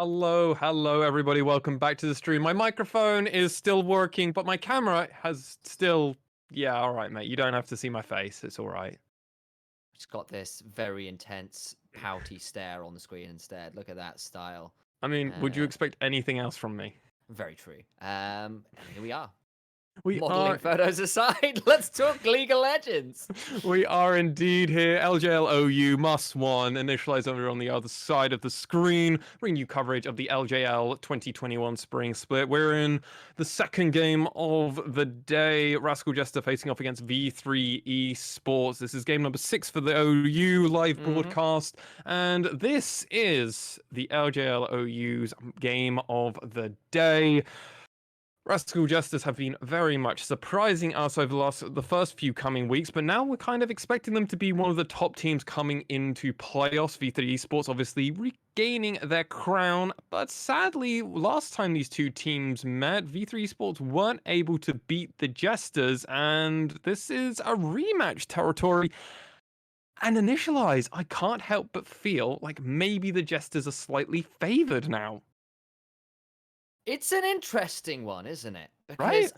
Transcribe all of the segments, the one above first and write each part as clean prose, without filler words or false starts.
Hello, everybody. Welcome back to the stream. My microphone is still working, but my camera has still. Yeah, all right, mate. You don't have to see my face. It's all right. Just got this very intense, pouty stare on the screen instead. Look at that style. I mean, would you Uh, expect anything else from me? Very true. And here we are. We Modeling are photos aside, let's talk League of Legends. We are indeed here. LJLOU must one. Initialize over on the other side of the screen. Bring you coverage of the LJL 2021 Spring Split. We're in the second game of the day. Rascal Jester facing off against V3 Esports. This is game number 6 for the OU live broadcast. And this is the LJLOU's game of the day. Rascal Jesters have been very much surprising us over the first few coming weeks, but now we're kind of expecting them to be one of the top teams coming into playoffs. V3 Esports obviously regaining their crown, but sadly, last time these two teams met, V3 Esports weren't able to beat the Jesters, and this is a rematch territory. And Initialize, I can't help but feel like maybe the Jesters are slightly favored now. It's an interesting one, isn't it? Right? Because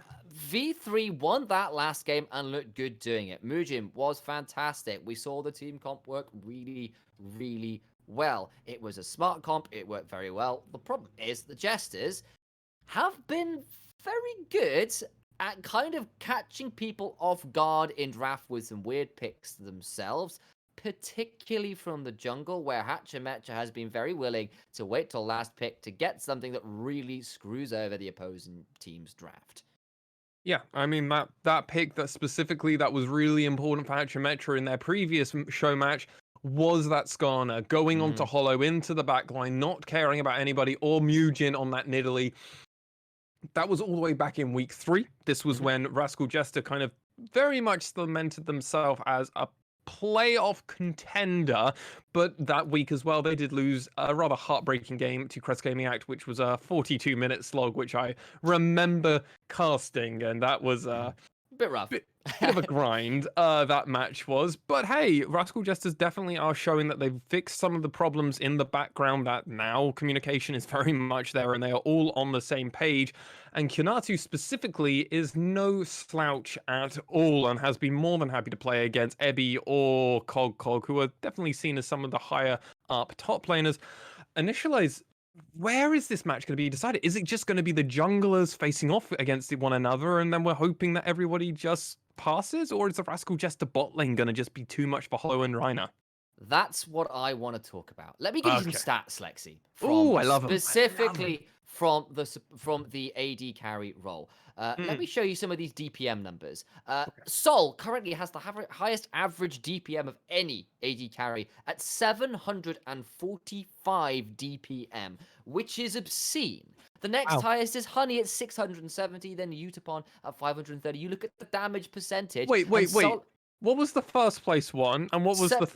V3 won that last game and looked good doing it. Mujin was fantastic. We saw the team comp work really, really well. It was a smart comp. It worked very well. The problem is the Jesters have been very good at kind of catching people off guard in draft with some weird picks themselves, particularly from the jungle, where Hatchametcha has been very willing to wait till last pick to get something that really screws over the opposing team's draft. Yeah, I mean that pick that specifically that was really important for Hatchametcha in their previous show match was that Skarner going on to Hollow into the backline, not caring about anybody or Mujin on that Nidalee. That was all the way back in week 3. This was when Rascal Jester kind of very much cemented themselves as a playoff contender, but that week as well they did lose a rather heartbreaking game to Crest Gaming Act, which was a 42-minute slog, which I remember casting, and that was A bit rough. bit of a grind, that match was. But hey, Rascal Jesters definitely are showing that they've fixed some of the problems in the background, that now communication is very much there and they are all on the same page. And Kunatu specifically is no slouch at all and has been more than happy to play against Ebby or Cog, who are definitely seen as some of the higher up top laners. Initialize, where is this match going to be decided? Is it just going to be the junglers facing off against one another and then we're hoping that everybody just passes? Or is the Rascal Jester bot lane going to just be too much for Hollow and Reiner? That's what I want to talk about. Let me give you some stats, Lexi, Oh, I love them. specifically from the AD carry role. Let me show you some of these DPM numbers. Sol currently has the highest average DPM of any AD carry at 745 DPM, which is obscene. The next highest is Honey at 670, then Utapon at 530. You look at the damage percentage. Wait. What was the first place one, and what was the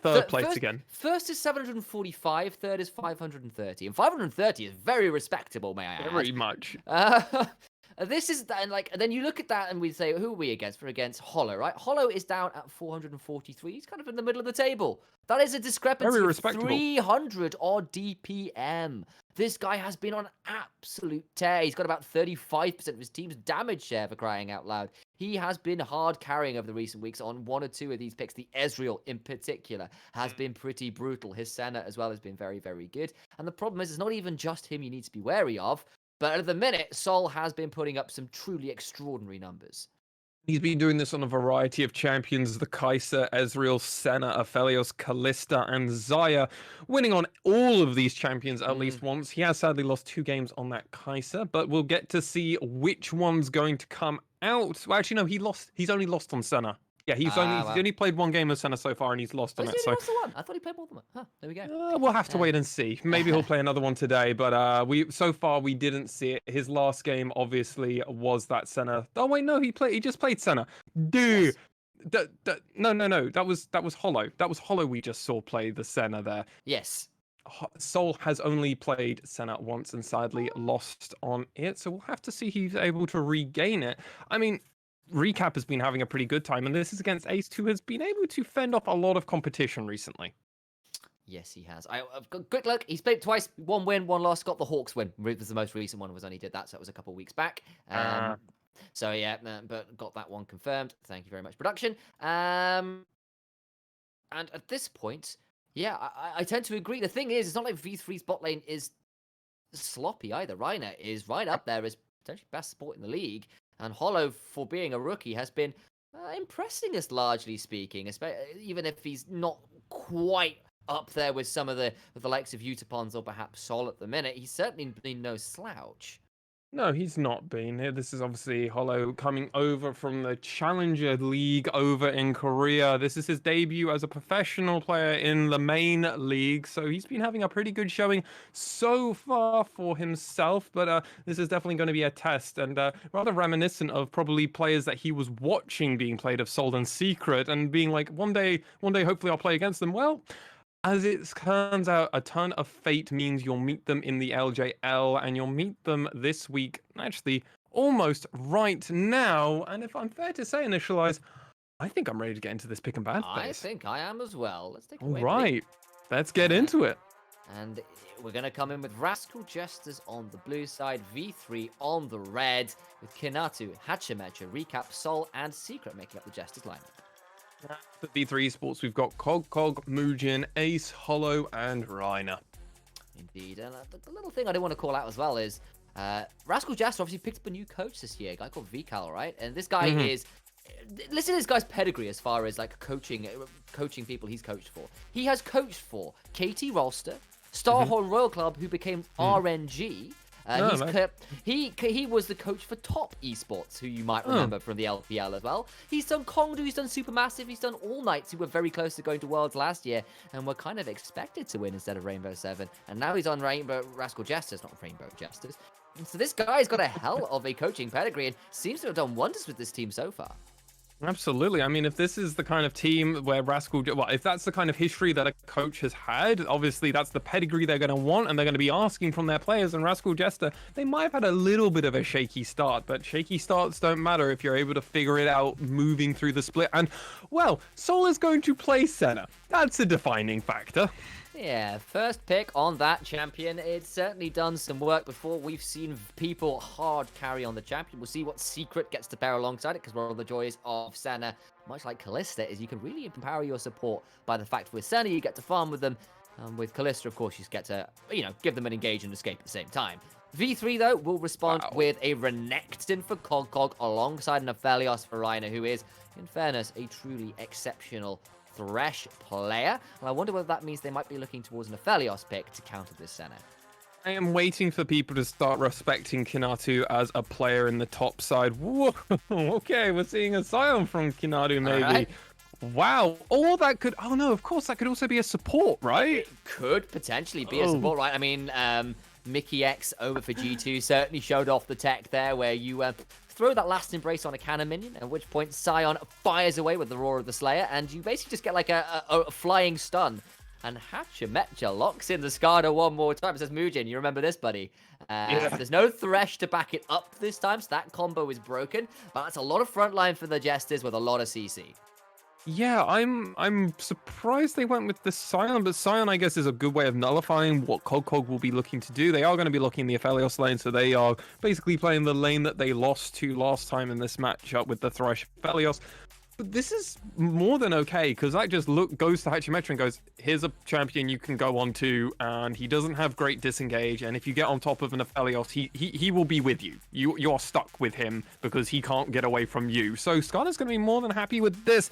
third place again? First is 745, third is 530. And 530 is very respectable, may I add. Very much. This is, and then you look at that and we say, who are we against? We're against Hollow, right? Hollow is down at 443. He's kind of in the middle of the table. That is a discrepancy of 300 odd DPM. This guy has been on absolute tear. He's got about 35% of his team's damage share, for crying out loud. He has been hard carrying over the recent weeks on one or two of these picks. The Ezreal in particular has been pretty brutal. His Senna as well has been very, very good. And the problem is, it's not even just him you need to be wary of. But at the minute, Sol has been putting up some truly extraordinary numbers. He's been doing this on a variety of champions: the Kai'Sa, Ezreal, Senna, Aphelios, Kalista, and Xayah, winning on all of these champions at least once. He has sadly lost 2 games on that Kai'Sa, but we'll get to see which one's going to come out. Well, actually, no, he's only lost on Senna. Yeah, he's only played 1 game of Senna so far, and he's lost on it. So lost the one. I thought he played more than one. Huh, there we go. We'll have to wait and see. Maybe he'll play another one today, but so far we didn't see it. His last game obviously was that Senna. Oh wait, no, he just played Senna. Dude. Yes. No. That was Hollow. That was Hollow we just saw play the Senna there. Yes. Sol has only played Senna once and sadly lost on it, so we'll have to see if he's able to regain it. I mean, Recap has been having a pretty good time, and this is against Ace, who has been able to fend off a lot of competition recently. Yes, he has. I've got quick look. He's played twice. 1 win, 1 loss. Got the Hawks win. Was the most recent one. Was only did that, so it was a couple of weeks back. So yeah, but got that one confirmed. Thank you very much, production. And at this point, yeah, I tend to agree. The thing is, it's not like V3's bot lane is sloppy either. Reiner is right up there as potentially best support in the league, and Hollow, for being a rookie, has been impressing us, largely speaking, even if he's not quite up there with some of the likes of Utapons or perhaps Sol at the minute. He's certainly been no slouch. No, he's not been here. This is obviously Hollow coming over from the Challenger League over in Korea. This is his debut as a professional player in the main league, so he's been having a pretty good showing so far for himself, but this is definitely going to be a test, and rather reminiscent of probably players that he was watching being played of Sold and Secret and being like, one day, hopefully I'll play against them. Well, as it turns out, a ton of fate means you'll meet them in the LJL, and you'll meet them this week, actually, almost right now. And if I'm fair to say, Initialize, I think I'm ready to get into this pick and ban phase. I think I am as well. Let's take a All wait. Right, let's get into it. And we're going to come in with Rascal Jesters on the blue side, V3 on the red, with Kinatu, Hachimecha, Recap, Sol, and Secret making up the Jesters lineup. For V3 Esports, we've got Cog, Muujin, Ace, Hollow, and Reiner. Indeed. And the little thing I do want to call out as well is Rascal Jester obviously picked up a new coach this year, a guy called Vical, right? And this guy is... Listen to this guy's pedigree as far as like coaching people he's coached for. He has coached for KT Rolster, Starhorn Royal Club, who became RNG. He was the coach for Top Esports, who you might remember from the LPL as well. He's done Kongdu, he's done Supermassive, he's done All Knights, who were very close to going to Worlds last year and were kind of expected to win instead of Rainbow 7. And now he's on Rascal Jesters, not Rainbow Jesters. And so this guy's got a hell of a coaching pedigree and seems to have done wonders with this team so far. Absolutely. I mean, if this is the kind of team where if that's the kind of history that a coach has had, obviously that's the pedigree they're going to want and they're going to be asking from their players. And Rascal Jester, they might have had a little bit of a shaky start, but shaky starts don't matter if you're able to figure it out moving through the split. And, well, Sol is going to play center. That's a defining factor. Yeah, first pick on that champion. It's certainly done some work before. We've seen people hard carry on the champion. We'll see what Secret gets to pair alongside it, because one of the joys of Senna, much like Kalista, is you can really empower your support by the fact with Senna you get to farm with them. With Kalista, of course, you get to, give them an engage and escape at the same time. V3, though, will respond with a Renekton for Cog alongside an Aphelios for Reiner, who is, in fairness, a truly exceptional Thresh player. And I wonder whether that means they might be looking towards an Aphelios pick to counter this Senna. I am waiting for people to start respecting Kinatu as a player in the top side. Whoa, okay, we're seeing a Sion from Kinatu, maybe. Right. Wow. Or that could... Oh, no, of course, that could also be a support, right? It could potentially be a support, right? I mean, Mickey X over for G2 certainly showed off the tech there where you... throw that last embrace on a cannon minion, at which point Sion fires away with the Roar of the Slayer, and you basically just get like a flying stun. And Hachimecha locks in the Skada one more time. It says, Muujin, you remember this, buddy? There's no Thresh to back it up this time, so that combo is broken. But that's a lot of frontline for the Jesters with a lot of CC. Yeah, I'm surprised they went with the Sion, but Sion, I guess, is a good way of nullifying what Cog will be looking to do. They are going to be looking the Aphelios lane, so they are basically playing the lane that they lost to last time in this matchup with the Thresh Aphelios. But this is more than okay, because that just goes to Hachimecha and goes, here's a champion you can go on to, and he doesn't have great disengage, and if you get on top of an Aphelios, he will be with you. You're stuck with him because he can't get away from you. So Skada's going to be more than happy with this.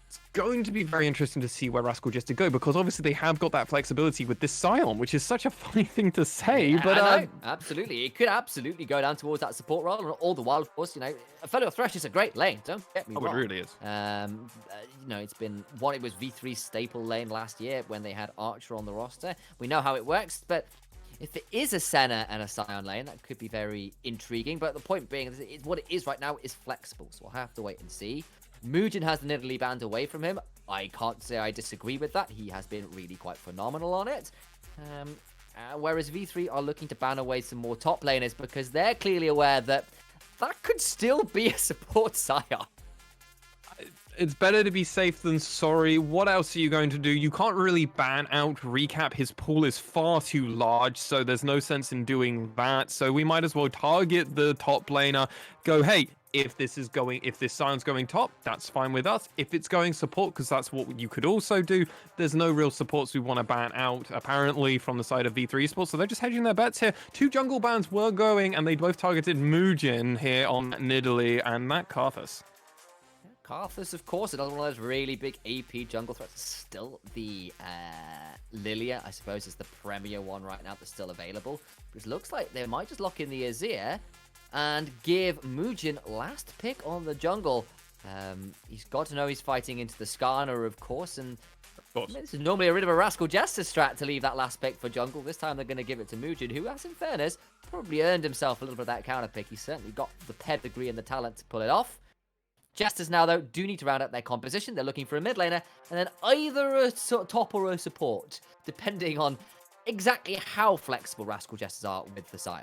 It's going to be very interesting to see where Rascal Jester go, because obviously they have got that flexibility with this Sion, which is such a funny thing to say. Yeah, but I know. Absolutely, it could absolutely go down towards that support role, and all the while, of course, Aphelios Thresh is a great lane. Don't get me wrong. It really is. It's been it was V3's staple lane last year when they had Archer on the roster. We know how it works, but if it is a Senna and a Sion lane, that could be very intriguing. But the point being, what it is right now is flexible, so we'll have to wait and see. Muujin has the Nidalee banned away from him. I can't say I disagree with that. He has been really quite phenomenal on it. Whereas V3 are looking to ban away some more top laners because they're clearly aware that could still be a support Sion. It's better to be safe than sorry. What else are you going to do? You can't really ban out Recap. His pool is far too large, so there's no sense in doing that. So we might as well target the top laner. Go, hey, if this Sion's going top, that's fine with us. If it's going support, because that's what you could also do, there's no real supports we want to ban out, apparently, from the side of V3 Esports. So they're just hedging their bets here. 2 jungle bans were going, and they both targeted Muujin here on Nidalee and Matt Karthus. Karthus, of course, another one of those really big AP jungle threats. Still the Lilia, I suppose, is the premier one right now that's still available. But it looks like they might just lock in the Azir and give Muujin last pick on the jungle. He's got to know he's fighting into the Skarner, of course, and this is normally a bit of a Rascal Jester strat to leave that last pick for jungle. This time they're going to give it to Muujin, who has, in fairness, probably earned himself a little bit of that counter pick. He's certainly got the pedigree and the talent to pull it off. Jesters now, though, do need to round out their composition. They're looking for a mid laner, and then either a top or a support, depending on exactly how flexible Rascal Jesters are with the Sion.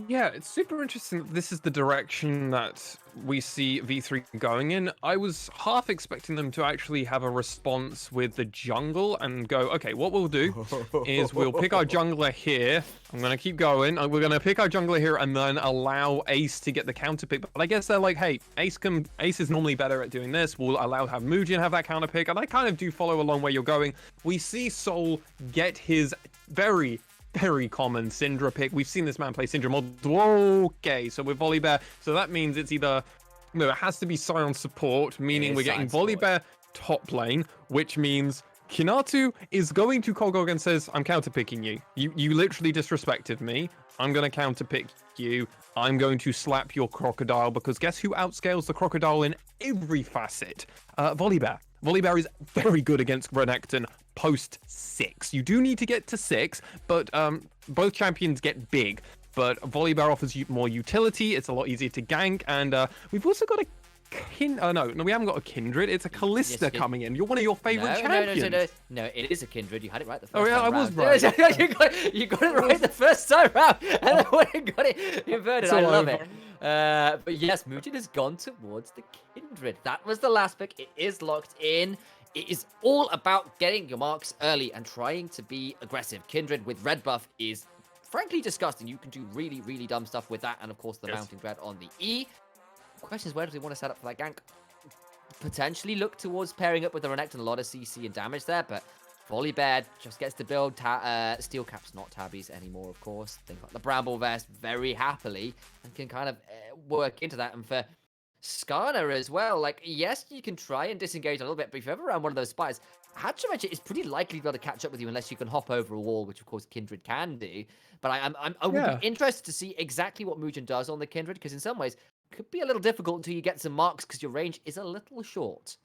Yeah, it's super interesting that this is the direction that we see V3 going in. I was half expecting them to actually have a response with the jungle and go, okay, what we'll do is we'll pick our jungler here. I'm going to keep going. We're going to pick our jungler here and then allow Ace to get the counter pick. But I guess they're like, hey, Ace is normally better at doing this. We'll have Muujin have that counter pick. And I kind of do follow along where you're going. We see Soul get his very common Syndra pick. We've seen this man play Syndra multiple. Okay, so with Volibear, so that means it's either it has to be Sion support, meaning we're getting Volibear top lane, which means Kinatu is going to Kog'Og and says, I'm counterpicking you. You literally disrespected me. I'm going to counterpick you. I'm going to slap your crocodile, because guess who outscales the crocodile in every facet? Volibear. Volibear is very good against Renekton post 6. You do need to get to 6, but both champions get big. But Volibear offers you more utility. It's a lot easier to gank, and we've also got a no, we haven't got a Kindred. It's a Kalista coming in. You're one of your favorite champions. No, it is a Kindred. You had it right the first time. Oh yeah, I was right. you got it right the first time round, and then when you got it, you heard it. I love it. But yes, Muujin has gone towards the Kindred. That was the last pick. It is locked in. It is all about getting your marks early and trying to be aggressive. Kindred with red buff is frankly disgusting. You can do really, really dumb stuff with that, and of course the mounting dread on the E. Question is, where does he want to set up for that gank? Potentially look towards pairing up with the Renekton. A lot of CC and damage there, but Volibear just gets to build steel caps, not tabbies anymore, of course. Things like the Bramble Vest very happily, and can kind of work into that. And for Skarner as well, like, yes, you can try and disengage a little bit, but if you're ever around one of those spires, Hachimechi is pretty likely to be able to catch up with you unless you can hop over a wall, which of course Kindred can do. But I would be interested to see exactly what Muujin does on the Kindred, because in some ways, could be a little difficult until you get some marks, because your range is a little short.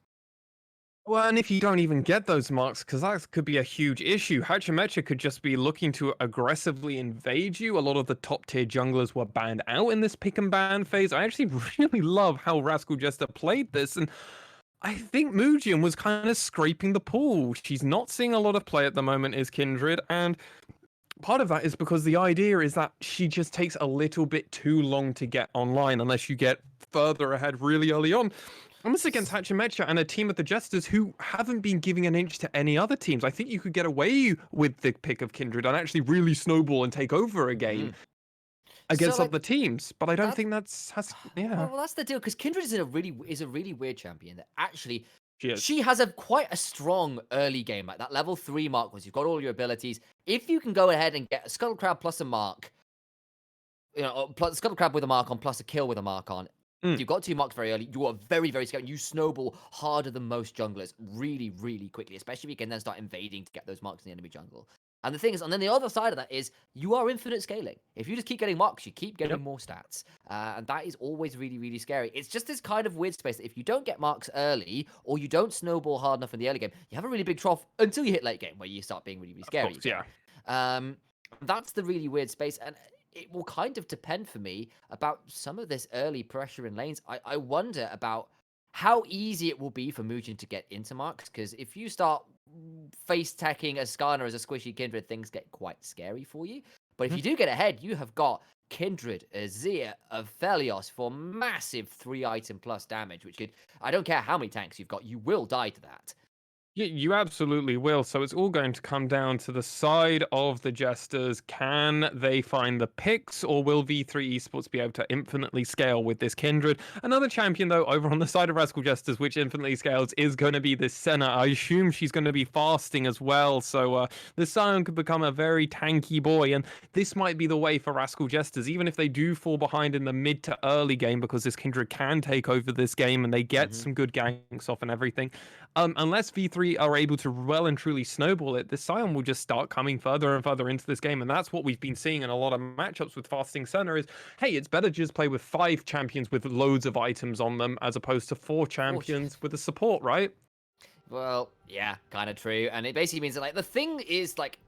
Well, and if you don't even get those marks, because that could be a huge issue, Hachimechi could just be looking to aggressively invade you. A lot of the top tier junglers were banned out in this pick and ban phase. I actually really love how Rascal Jester played this, and I think Muujin was kind of scraping the pool. She's not seeing a lot of play at the moment, is Kindred, and part of that is because the idea is that she just takes a little bit too long to get online unless you get further ahead really early on. I'm just against Hachimechi and a team of the Jesters who haven't been giving an inch to any other teams. I think you could get away with the pick of Kindred and actually really snowball and take over a game against other teams. But I don't think that's Well, that's the deal, because Kindred is a really weird champion that actually she has quite a strong early game, like that level 3 mark, was you've got all your abilities. If you can go ahead and get a Scuttle Crab plus a mark, plus Scuttle Crab with a mark on, plus a kill with a mark on, you've got 2 marks very early, you are very, very scary. You snowball harder than most junglers really, really quickly, especially if you can then start invading to get those marks in the enemy jungle. And the thing is, and then the other side of that is, you are infinite scaling. If you just keep getting marks, you keep getting more stats. And that is always really, really scary. It's just this kind of weird space that if you don't get marks early, or you don't snowball hard enough in the early game, you have a really big trough until you hit late game, where you start being really, really scary. Of course, that's the really weird space, and it will kind of depend for me about some of this early pressure in lanes. I wonder about how easy it will be for Muujin to get into marks, because if you start face-teching a Skarner as a squishy Kindred, things get quite scary for you. But if you do get ahead, you have got Kindred, Azir, Aphelios for massive 3-item plus damage, which could, I don't care how many tanks you've got, you will die to that. Yeah, you absolutely will. So it's all going to come down to the side of the Jesters. Can they find the picks, or will V3 Esports be able to infinitely scale with this Kindred? Another champion, though, over on the side of Rascal Jesters, which infinitely scales, is going to be this Senna. I assume she's going to be fasting as well. So this Sion could become a very tanky boy. And this might be the way for Rascal Jesters, even if they do fall behind in the mid to early game, because this Kindred can take over this game and they get some good ganks off and everything. Unless V3 are able to well and truly snowball it, this Sion will just start coming further and further into this game. And that's what we've been seeing in a lot of matchups with Fasting Senna is, hey, it's better to just play with 5 champions with loads of items on them as opposed to 4 champions with a support, right? Well, yeah, kind of true. And it basically means that, like, the thing is, like,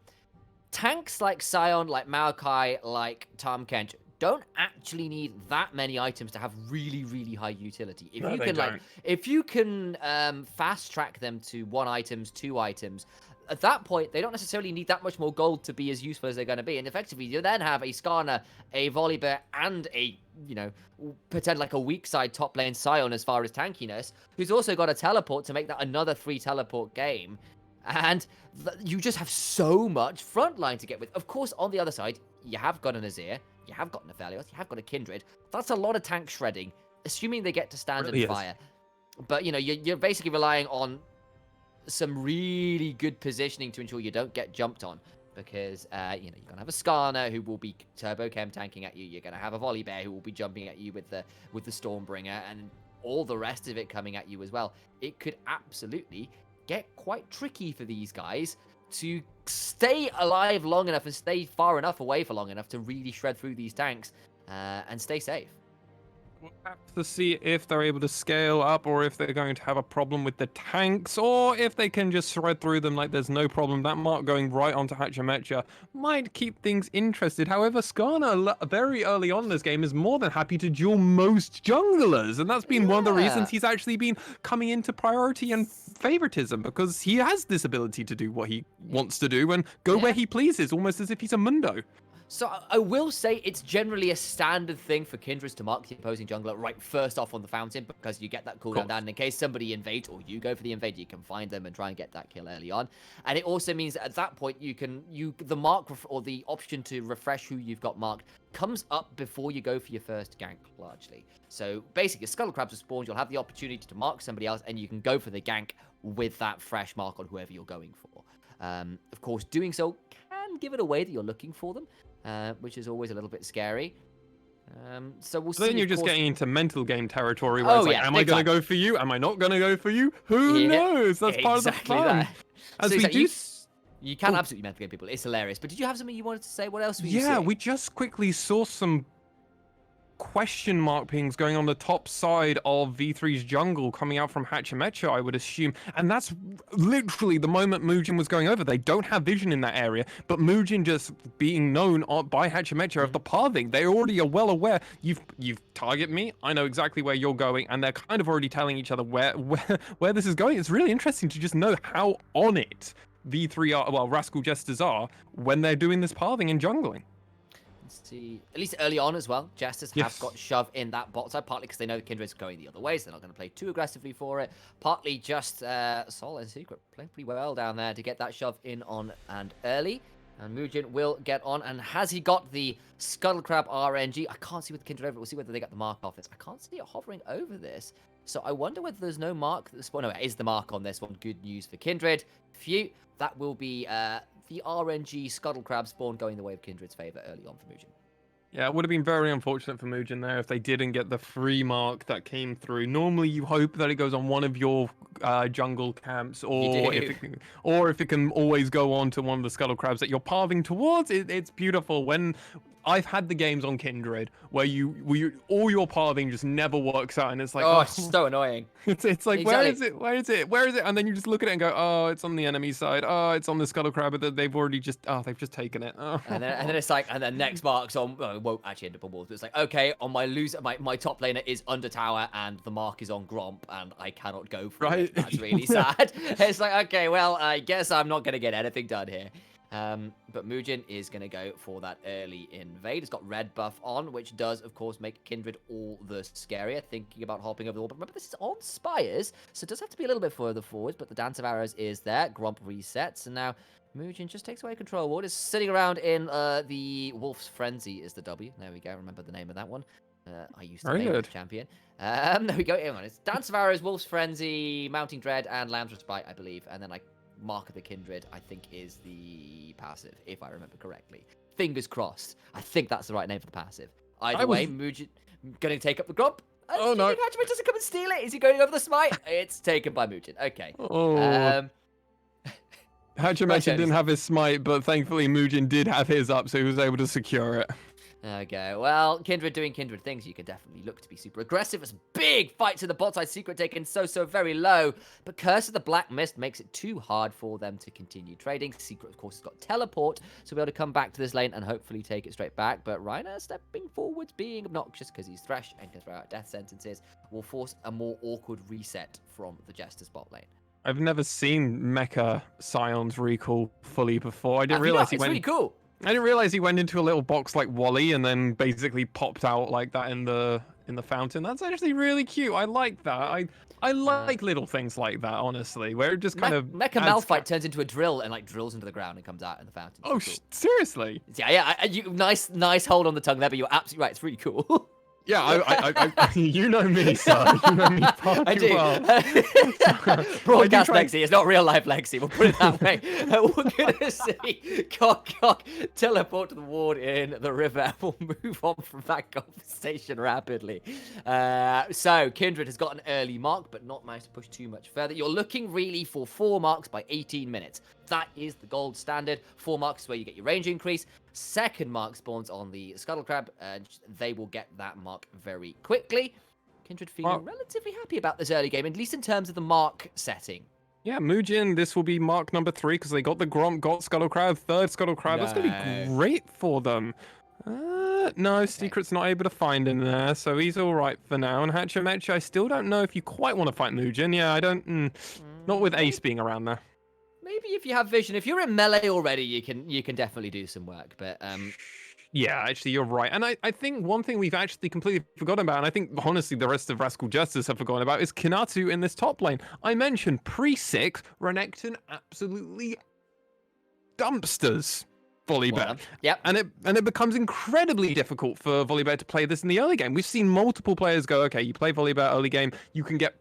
tanks like Sion, like Maokai, like Tahm Kench, don't actually need that many items to have really, really high utility. If you can, like, if you can fast track them to 1 items, 2 items, at that point, they don't necessarily need that much more gold to be as useful as they're going to be. And effectively, you then have a Skarner, a Volibear, and a, you know, pretend like a weak side top lane Sion as far as tankiness, who's also got a teleport to make that another 3 teleport game. And you just have so much frontline to get with. Of course, on the other side, you have got an Azir, you have got an Aphelios, you have got a Kindred. That's a lot of tank shredding, assuming they get to stand and fire. But, you know, you're basically relying on some really good positioning to ensure you don't get jumped on. Because, you know, you're going to have a Skarner who will be turbo chem tanking at you. You're going to have a Volibear who will be jumping at you with the Stormbringer. And all the rest of it coming at you as well. It could absolutely get quite tricky for these guys to stay alive long enough and stay far enough away for long enough to really shred through these tanks and stay safe. We'll have to see if they're able to scale up, or if they're going to have a problem with the tanks, or if they can just shred through them like there's no problem. That mark going right onto Hachimecha might keep things interested. However, Skarner very early on in this game is more than happy to duel most junglers, and that's been one of the reasons he's actually been coming into priority and favoritism, because he has this ability to do what he wants to do and go where he pleases, almost as if he's a Mundo. So I will say it's generally a standard thing for Kindreds to mark the opposing jungler right first off on the fountain, because you get that cooldown down. And in case somebody invades or you go for the invade, you can find them and try and get that kill early on. And it also means that at that point the mark or the option to refresh who you've got marked comes up before you go for your first gank largely. So basically, Scuttle Crabs are spawned, you'll have the opportunity to mark somebody else, and you can go for the gank with that fresh mark on whoever you're going for. Of course, doing so can give it away that you're looking for them. Which is always a little bit scary. So we'll see. Then you're just getting into mental game territory where it's like, am I going to go for you? Am I not going to go for you? Who knows? That's part of the fun. You can absolutely mental game people. It's hilarious. But did you have something you wanted to say? What else were you saying? Yeah, we just quickly saw some question mark pings going on the top side of V3's jungle coming out from Hachimecha, I would assume. And that's literally the moment Muujin was going over. They don't have vision in that area, but Muujin just being known by Hachimecha of the pathing. They already are well aware. You've target me, I know exactly where you're going, and they're kind of already telling each other where this is going. It's really interesting to just know how on it V3 are, well, Rascal Jesters are when they're doing this pathing and jungling. See, at least early on as well, Jesters have got shove in that bot side, partly because they know the Kindred's going the other way, so they're not going to play too aggressively for it. Partly just Sol and Secret playing pretty well down there to get that shove in on and early. And Muujin will get on, and has he got the Scuttle Crab RNG? I can't see with the Kindred over it. We'll see whether they got the mark off this. I can't see it hovering over this. So I wonder whether there's no mark. No, it is the mark on this one. Good news for Kindred. Phew, that will be the RNG Scuttle Crab spawn going the way of Kindred's favor early on for Muujin. Yeah, it would have been very unfortunate for Muujin there if they didn't get the free mark that came through. Normally, you hope that it goes on one of your jungle camps, or if it can always go on to one of the Scuttle Crabs that you're pathing towards. It's beautiful when I've had the games on Kindred where all your pathing just never works out, and it's like, it's so annoying. It's like, exactly. Where is it? And then you just look at it and go, oh, it's on the enemy side. Oh, it's on the Scuttle Crab, but they've already just taken it. Oh. And then it's like, and then next mark's on. Well, it won't actually end up on walls, but it's like, okay, on my my top laner is under tower, and the mark is on Gromp, and I cannot go for it. That's really sad. It's like, okay, well, I guess I'm not gonna get anything done here. But Muujin is going to go for that early invade. It's got red buff on, which does, of course, make Kindred all the scarier, thinking about hopping over the wall. But remember, this is on Spires, so it does have to be a little bit further forwards, but the Dance of Arrows is there. Gromp resets, and now Muujin just takes away control. Ward is sitting around in the Wolf's Frenzy is the W. There we go. Remember the name of that one. I used to play with the champion. There we go. Hang on. It's Dance of Arrows, Wolf's Frenzy, Mounting Dread, and Lamb's Respite, I believe. And then Mark of the Kindred, I think, is the passive, if I remember correctly. Fingers crossed. I think that's the right name for the passive. Either way, Muujin going to take up the Gromp. Oh, no. Hatchman doesn't come and steal it. Is he going over the smite? It's taken by Muujin. Okay. Oh. Hatchman didn't have his smite, but thankfully Muujin did have his up, so he was able to secure it. Okay, well, Kindred doing Kindred things. You could definitely look to be super aggressive. It's a big fight to the bot side. Secret taken so very low. But Curse of the Black Mist makes it too hard for them to continue trading. Secret, of course, has got Teleport, so we'll be able to come back to this lane and hopefully take it straight back. But Reiner stepping forwards, being obnoxious because he's Thresh and can throw out death sentences, will force a more awkward reset from the Jester's bot lane. I've never seen Mecha Scion's recall fully before. I didn't realize he went. It's really cool. I didn't realize he went into a little box like Wally and then basically popped out like that in the fountain. That's actually really cute. I like that. I like little things like that, honestly, where it just kind of Mecha Malphite turns into a drill and drills into the ground and comes out in the fountain. Oh, cool. Seriously? Yeah. Nice hold on the tongue there, but you're absolutely right. It's really cool. Yeah, I you know me, sir. You know me far too well. Broadcast Lexi. It's not real life Lexi. We'll put it that way. We're going to see Cock teleport to the ward in the river. We'll move on from that conversation rapidly. So, Kindred has got an early mark, but not managed to push too much further. You're looking really for 4 marks by 18 minutes. That is the gold standard. 4 marks is where you get your range increase. Second mark spawns on the Scuttle Crab, and they will get that mark very quickly. Kindred feeling relatively happy about this early game, at least in terms of the mark setting. Yeah, Muujin, this will be mark number 3 because they got the Gromp, got Scuttle Crab, third Scuttle Crab. That's going to be great for them. No, Secret's not able to find him there, so he's all right for now. And Hatchametcha, I still don't know if you quite want to fight Muujin. Yeah, I don't. Not with Ace being around there. Maybe if you have vision, if you're in melee already, you can definitely do some work. But yeah, actually, you're right. And I think one thing we've actually completely forgotten about, and I think honestly the rest of Rascal Jesters have forgotten about, is Kinatu in this top lane. I mentioned pre-6, Renekton absolutely dumpsters Volibear. Yep. And it becomes incredibly difficult for Volibear to play this in the early game. We've seen multiple players go, okay, you play Volibear early game, you can get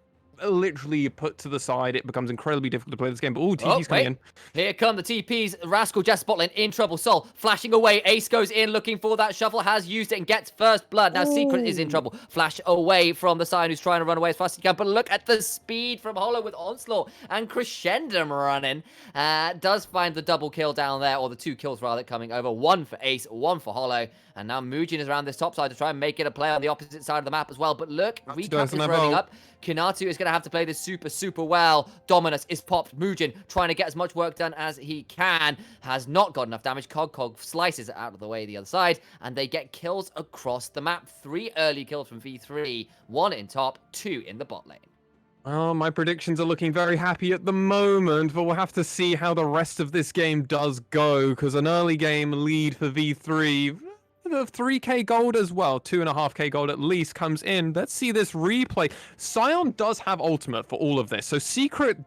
literally put to the side. It becomes incredibly difficult to play this game. But TP's coming in. Here come the TPs. Rascal Jester spot lane in trouble. Sol flashing away. Ace goes in looking for that shuffle. Has used it and gets first blood. Now Secret is in trouble. Flash away from the Scion who's trying to run away as fast as he can. But look at the speed from Hollow with Onslaught and Crescendum running. Does find the double kill down there, or the 2 kills rather, coming over. 1 for Ace, 1 for Hollow. And now Muujin is around this top side to try and make it a play on the opposite side of the map as well. But look, Recap is rolling up. Kinatu is going to have to play this super well. Dominus is popped. Muujin trying to get as much work done as he can. Has not got enough damage. Cog slices it out of the way the other side. And they get kills across the map. 3 early kills from V3. 1 in top, 2 in the bot lane. Oh, my predictions are looking very happy at the moment, but we'll have to see how the rest of this game does go, because an early game lead for V3... the 3k gold as well, 2.5k gold at least comes in. Let's see this replay. Scion does have ultimate for all of this, so Secret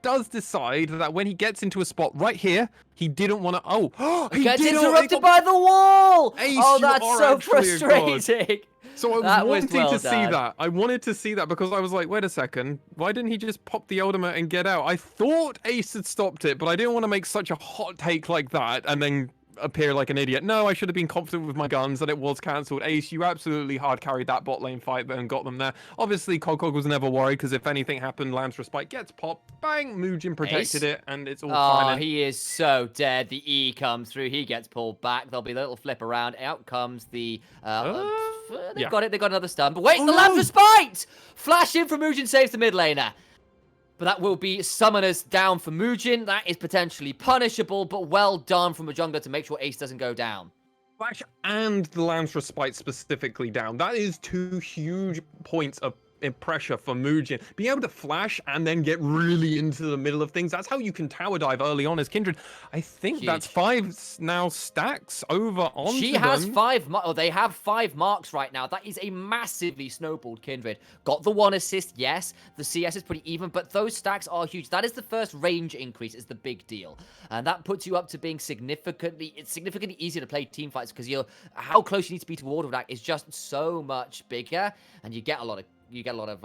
does decide that when he gets into a spot right here, he didn't want to. He gets interrupted by the wall. Ace, that's so frustrating. So I wanted to see that. I wanted to see that because I was like, wait a second, why didn't he just pop the ultimate and get out? I thought Ace had stopped it, but I didn't want to make such a hot take like that and then appear like an idiot. No, I should have been confident with my guns that it was cancelled. Ace, you absolutely hard carried that bot lane fight and got them there. Obviously, Cog was never worried because if anything happened, Lance Respite gets popped, bang, Muujin protected it, and it's all fine. Oh, he is so dead. The E comes through, he gets pulled back. There'll be a little flip around. Out comes the they've got it, they got another stun. But wait, the Lance Respite! Flash in from Muujin, saves the mid laner. But that will be summoners down for Muujin. That is potentially punishable, but well done from a jungler to make sure Ace doesn't go down. Flash and the Lance Respite specifically down. That is 2 huge points of pressure for Mugen. Being able to flash and then get really into the middle of things. That's how you can tower dive early on as Kindred. I think that's 5 now stacks over onto She has them. 5, or they have 5 marks right now. That is a massively snowballed Kindred. Got the 1 assist, yes. The CS is pretty even, but those stacks are huge. That is the first range increase, is the big deal. And that puts you up to being significantly easier to play team fights, because how close you need to be to auto attack is just so much bigger, and you get a lot of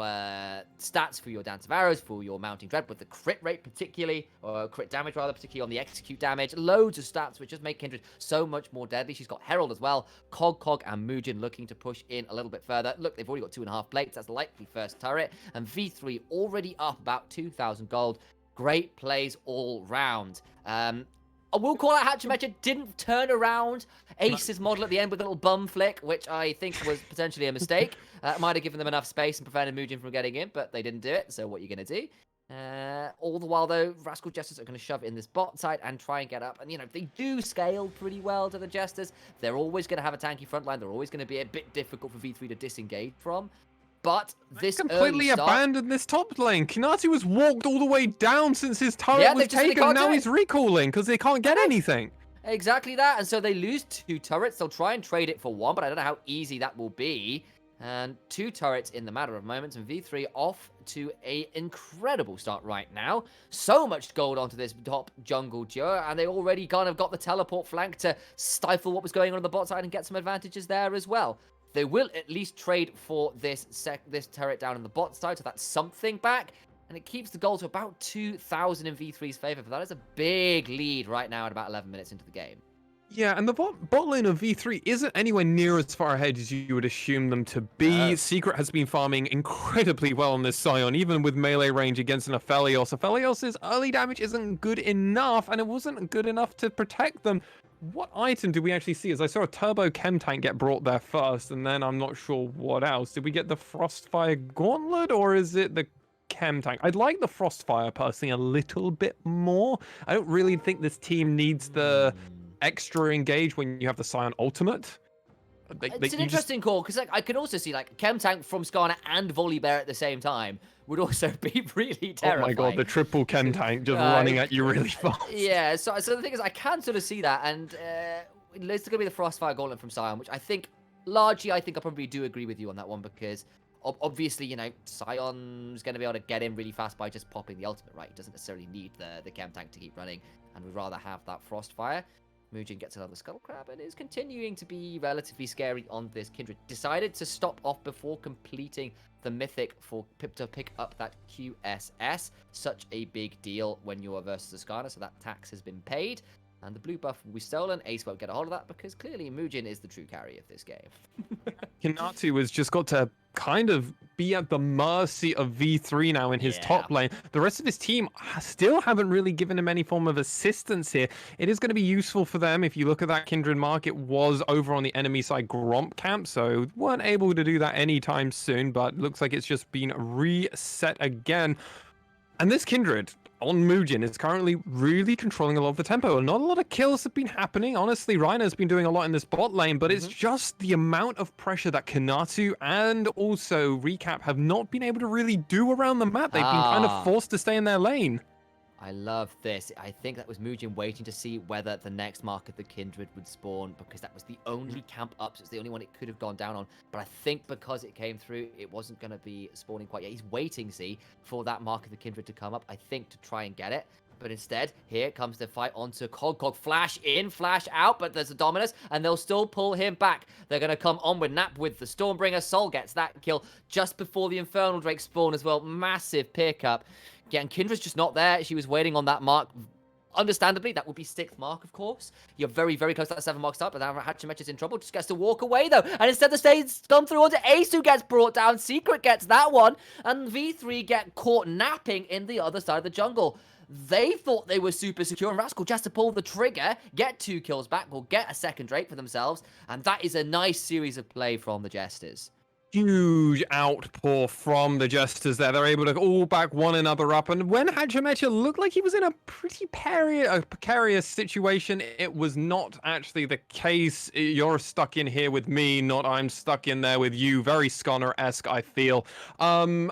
stats for your dance of arrows, for your mounting dread, with the crit rate particularly, or crit damage rather, particularly on the execute damage. Loads of stats which just make Kindred so much more deadly. She's got Herald as well. Cog and Mugen looking to push in a little bit further. Look, they've already got 2.5 plates. That's the likely first turret. And V3 already up about 2,000 gold. Great plays all round. I will call out Hatchemecha didn't turn around Ace's model at the end with a little bum flick, which I think was potentially a mistake. Might have given them enough space and prevented Mugen from getting in, but they didn't do it, so what are you going to do? All the while, though, Rascal Jesters are going to shove in this bot side and try and get up. And, they do scale pretty well to the Jesters. They're always going to have a tanky front line. They're always going to be a bit difficult for V3 to disengage from. But this completely abandoned this top lane. Kinatu has walked all the way down since his turret was taken, and now he's recalling because they can't get anything. Exactly that, and so they lose 2 turrets. They'll try and trade it for 1, but I don't know how easy that will be. And 2 turrets in the matter of moments, and V3 off to an incredible start right now. So much gold onto this top jungle duo, and they already kind of got the teleport flank to stifle what was going on the bot side and get some advantages there as well. They will at least trade for this turret down in the bot side, so that's something back. And it keeps the goal to about 2,000 in V3's favor, but that is a big lead right now at about 11 minutes into the game. Yeah, and the bot lane of V3 isn't anywhere near as far ahead as you would assume them to be. Secret has been farming incredibly well on this Scion, even with melee range against an Aphelios. Aphelios' early damage isn't good enough, and it wasn't good enough to protect them. What item did we actually see? As I saw a turbo chem tank get brought there first, and then I'm not sure what else. Did we get the Frostfire Gauntlet, or is it the chem tank? I'd like the Frostfire personally a little bit more. I don't really think this team needs the extra engage when you have the Scion ultimate. It's an interesting call, because I could also see chem tank from Skarner and Volibear at the same time would also be really terrifying. Oh my god, the triple chem tank just running at you really fast. Yeah, so the thing is, I can sort of see that, and it's going to be the Frostfire Gauntlet from Scion, which I think, largely, I probably do agree with you on that one, because obviously, Scion's going to be able to get in really fast by just popping the ultimate, right? He doesn't necessarily need the chem tank to keep running, and we'd rather have that Frostfire. Mugen gets another Scuttle Crab and is continuing to be relatively scary on this Kindred. Decided to stop off before completing the Mythic to pick up that QSS. Such a big deal when you're versus Skarner, so that tax has been paid. And the blue buff will be stolen. Ace won't get a hold of that because clearly Mugen is the true carry of this game. Kinatu has just got to kind of be at the mercy of V3 now in his top lane. The rest of his team still haven't really given him any form of assistance here. It is going to be useful for them. If you look at that Kindred mark, it was over on the enemy side Gromp camp, so weren't able to do that anytime soon, but looks like it's just been reset again. And this Kindred on Mugen is currently really controlling a lot of the tempo. Not a lot of kills have been happening. Honestly, Rhino's been doing a lot in this bot lane, but it's just the amount of pressure that Kinatu and also Recap have not been able to really do around the map. They've been kind of forced to stay in their lane. I love this. I think that was Mugen waiting to see whether the next mark of the Kindred would spawn, because that was the only camp up, so it's the only one it could have gone down on. But I think because it came through, it wasn't going to be spawning quite yet. He's waiting, see, for that mark of the Kindred to come up, I think, to try and get it. But instead, here comes the fight onto Cog. Flash in, flash out, but there's a Dominus, and they'll still pull him back. They're going to come on with Nap with the Stormbringer. Sol gets that kill just before the Infernal Drake spawn as well. Massive pickup. Yeah, and Kindra's just not there. She was waiting on that mark. Understandably, that would be 6th mark, of course. You're very, very close to that 7 mark start, but now Hatchemecha's in trouble. Just gets to walk away, though. And instead, the stays come through onto Ace, who gets brought down. Secret gets that one. And V3 get caught napping in the other side of the jungle. They thought they were super secure, and Rascal Jester pull the trigger, get 2 kills back, will get a second Drake for themselves. And that is a nice series of play from the Jesters. huge outpour from the Jesters there. They're able to all back one another up. And when Hachimecha looked like he was in a pretty precarious situation, it was not actually the case. You're stuck in here with me, not I'm stuck in there with you. Very Sconner-esque, I feel. And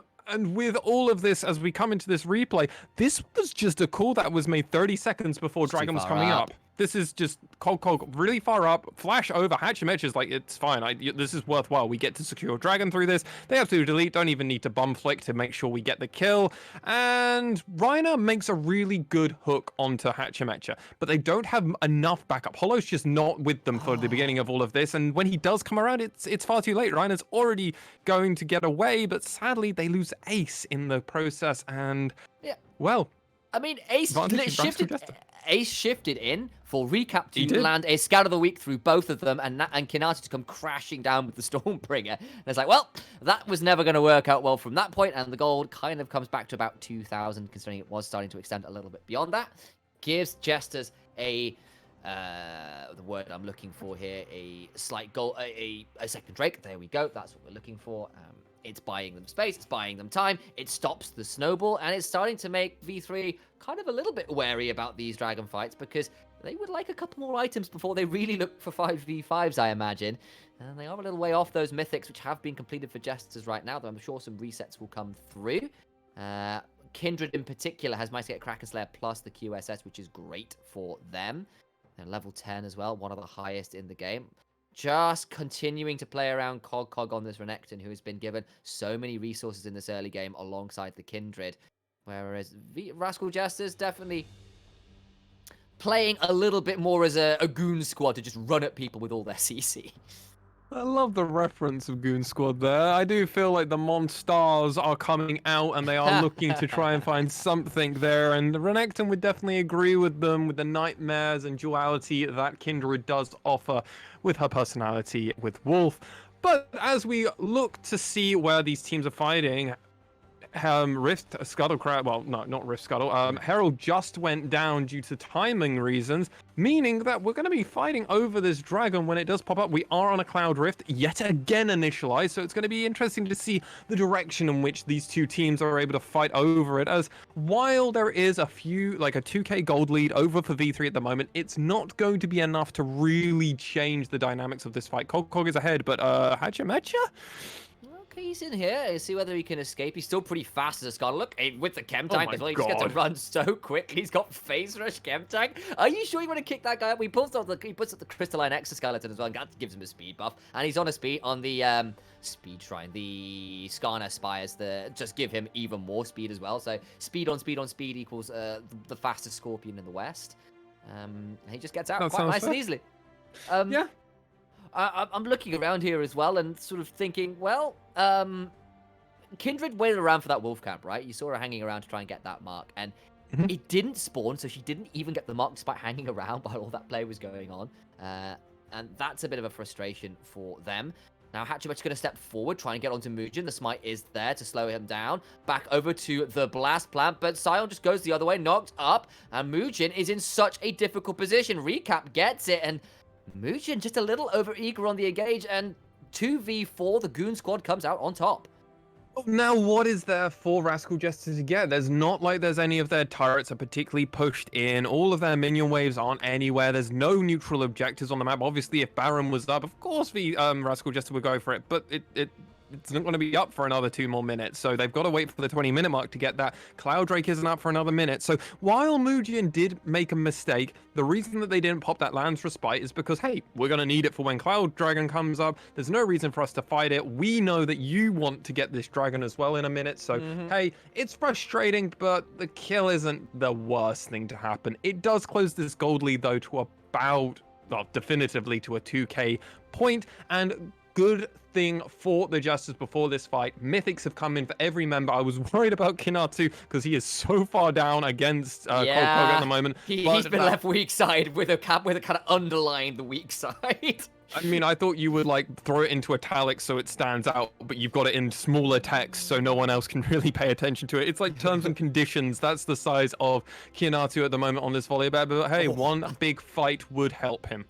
with all of this, as we come into this replay, this was just a call that was made 30 seconds before Dragon was coming up. This is just Cog really far up, flash over. Hachimecha's like, it's fine. This is worthwhile. We get to secure Dragon through this. They have to delete. Don't even need to bum flick to make sure we get the kill. And Reiner makes a really good hook onto Hachimecha, but they don't have enough backup. Hollow's just not with them for the beginning of all of this. And when he does come around, it's far too late. Reiner's already going to get away, but sadly they lose Ace in the process. And well, I mean, Ace shifted in for Recap to land a Scout of the Week through both of them, and Kinati to come crashing down with the Stormbringer. And it's like, well, that was never going to work out well from that point, and the gold kind of comes back to about 2,000, considering it was starting to extend a little bit beyond that. Gives Jesters the word I'm looking for here, a slight goal, a second Drake. There we go. That's what we're looking for. It's buying them space, it's buying them time, it stops the snowball, and it's starting to make V3 kind of a little bit wary about these Dragon fights, because they would like a couple more items before they really look for 5v5s, I imagine. And they are a little way off those mythics, which have been completed for Jesters right now, though I'm sure some resets will come through. Kindred in particular has managed to get Kraken Slayer plus the QSS, which is great for them. They're level 10 as well, one of the highest in the game. Just continuing to play around Cog on this Renekton, who has been given so many resources in this early game alongside the Kindred. Whereas Rascal Jester's definitely playing a little bit more as a goon squad to just run at people with all their CC. I love the reference of Goon Squad there. I do feel like the Monstars are coming out and they are looking to try and find something there. And Renekton would definitely agree with them with the nightmares and duality that Kindred does offer with her personality with Wolf. But as we look to see where these teams are fighting, Rift Scuttlecraft, well, no, not Rift Scuttle. Herald just went down due to timing reasons, meaning that we're going to be fighting over this dragon when it does pop up. We are on a Cloud Rift, yet again initialized, so it's going to be interesting to see the direction in which these two teams are able to fight over it, as while there is a few, like a 2k gold lead over for V3 at the moment, it's not going to be enough to really change the dynamics of this fight. Cog is ahead, but Hachimecha? Okay, he's in here. Let's see whether he can escape. He's still pretty fast as a Scar. Look, with the Chem Tank as well. He just gets to run so quick. He's got Phase Rush Chem Tank. Are you sure you want to kick that guy up? He puts up the Crystalline Exoskeleton as well, and that gives him a speed buff. And he's on the Speed Shrine. The Skarner Spires just give him even more speed as well. So speed on speed on speed equals the fastest Scorpion in the West. He just gets out quite nice and easily. Yeah. I'm looking around here as well and sort of thinking, well, Kindred waited around for that wolf camp, right? You saw her hanging around to try and get that mark, and it didn't spawn, so she didn't even get the mark despite hanging around while all that play was going on. And that's a bit of a frustration for them. Now, Hachimecha's going to step forward, try and get onto Mugen. The smite is there to slow him down. Back over to the blast plant, but Sion just goes the other way, knocked up, and Mugen is in such a difficult position. Recap gets it, and Mugen just a little over-eager on the engage, and 2v4, the Goon Squad comes out on top. Now, what is there for Rascal Jester to get? There's not like there's any of their turrets are particularly pushed in. All of their minion waves aren't anywhere. There's no neutral objectives on the map. Obviously, if Baron was up, of course the Rascal Jester would go for it, but it's not going to be up for another 2 more minutes, so they've got to wait for the 20-minute mark to get that. Cloud Drake isn't up for another minute, so while Mugen did make a mistake, the reason that they didn't pop that Land's Respite is because, hey, we're going to need it for when Cloud Dragon comes up. There's no reason for us to fight it. We know that you want to get this dragon as well in a minute, so hey, it's frustrating, but the kill isn't the worst thing to happen. It does close this gold lead, though, to about, well, definitively to a 2k point, and good thing for the Justice before this fight. Mythics have come in for every member. I was worried about Kinatu because he is so far down against Cog at the moment. He's been left weak side with a kind of underlined the weak side. I mean, I thought you would like throw it into italics so it stands out, but you've got it in smaller text so no one else can really pay attention to it. It's like terms and conditions. That's the size of Kinatu at the moment on this volley. But hey, one big fight would help him.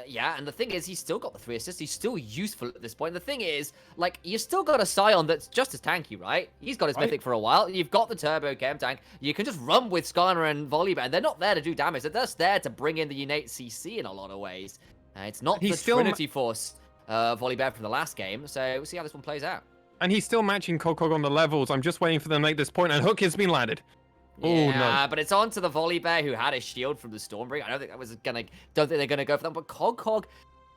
Yeah, and the thing is, he's still got the 3 assists. He's still useful at this point. The thing is, like, you've still got a Scion that's just as tanky, right? He's got his mythic for a while. You've got the Turbo Chem tank. You can just run with Skarner and Volibear, and they're not there to do damage. They're just there to bring in the innate CC in a lot of ways. It's not the Trinity Force Volibear from the last game, so we'll see how this one plays out. And he's still matching Cog on the levels. I'm just waiting for them to make this point, and Hook has been landed. Yeah, oh, no. But it's on to the Volibear, who had a shield from the Stormbreaker. I don't think they're gonna go for that. But Cog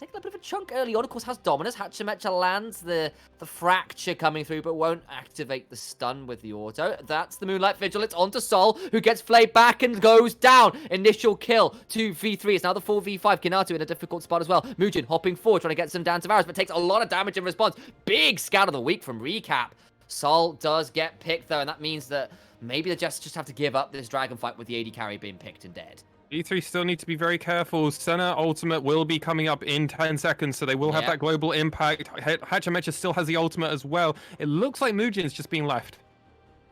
taking a bit of a chunk early on. Of course, has Dominus. Hatchemecha lands the fracture coming through, but won't activate the stun with the auto. That's the Moonlight Vigil. It's on to Sol, who gets flayed back and goes down. Initial kill to V3. It's now the 4v5. Kinatu in a difficult spot as well. Mujin hopping forward, trying to get some down Tavares, but takes a lot of damage in response. Big scout of the week from Recap. Sol does get picked, though, and that means that maybe they just have to give up this dragon fight with the AD carry being picked and dead. V3 still need to be very careful. Senna ultimate will be coming up in 10 seconds, so they will have that global impact. Hatchemecha still has the ultimate as well. It looks like Mujin's just being left.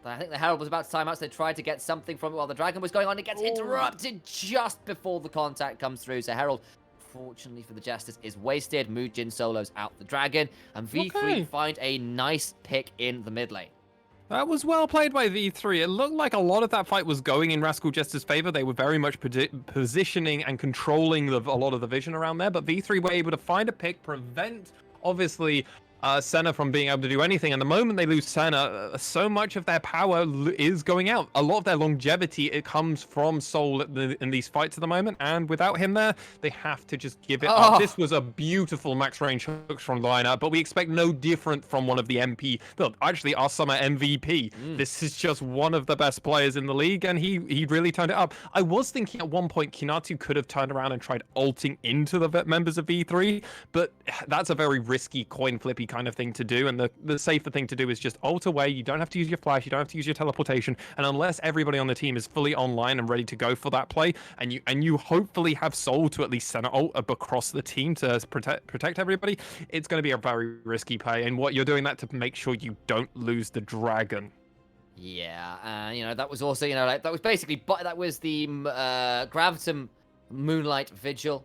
I think the Herald was about to time out, so they tried to get something from it while the dragon was going on. It gets interrupted just before the contact comes through, so Herald, fortunately for the Jesters, is wasted. Mujin solos out the dragon, and V3 find a nice pick in the mid lane. That was well played by V3. It looked like a lot of that fight was going in Rascal Jester's favor. They were very much positioning and controlling a lot of the vision around there, but V3 were able to find a pick, prevent, obviously, Senna from being able to do anything. And the moment they lose Senna, so much of their power is going out. A lot of their longevity, it comes from Sol in these fights at the moment. And without him there, they have to just give it up. This was a beautiful max range hooks from Liner, but we expect no different from one of the MP. Look, actually, our summer MVP. This is just one of the best players in the league, and he really turned it up. I was thinking at one point, Kinatu could have turned around and tried ulting into the members of V3, but that's a very risky coin flippy kind of thing to do, and the safer thing to do is just ult away. You don't have to use your flash, you don't have to use your teleportation, and unless everybody on the team is fully online and ready to go for that play, and you hopefully have Sol to at least send an ult across the team to protect everybody, it's going to be a very risky play, and what you're doing that to make sure you don't lose the dragon. Yeah, and that was also, like, that was basically, that was the Gravitum Moonlight Vigil.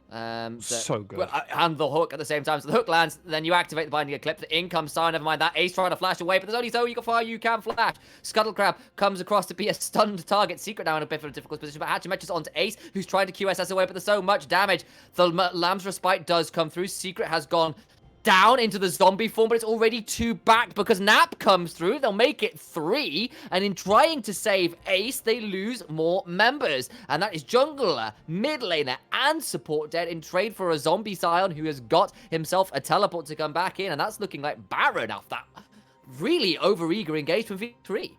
So good. And the hook at the same time. So the hook lands, then you activate the Binding Eclipse. The in comes Scion, never mind that. Ace trying to flash away, but there's only so far you can flash. Scuttlecrab comes across to be a stunned target. Secret now in a bit of a difficult position, but Hatchemecha's onto Ace, who's trying to QSS away, but there's so much damage. The Lamb's Respite does come through. Secret has gone down into the zombie form, but it's already 2 back because Nap comes through. They'll make it 3, and in trying to save Ace, they lose more members, and that is jungler, mid laner, and support dead in trade for a zombie Scion who has got himself a teleport to come back in, and that's looking like Baron off that really over-eager engagement V3.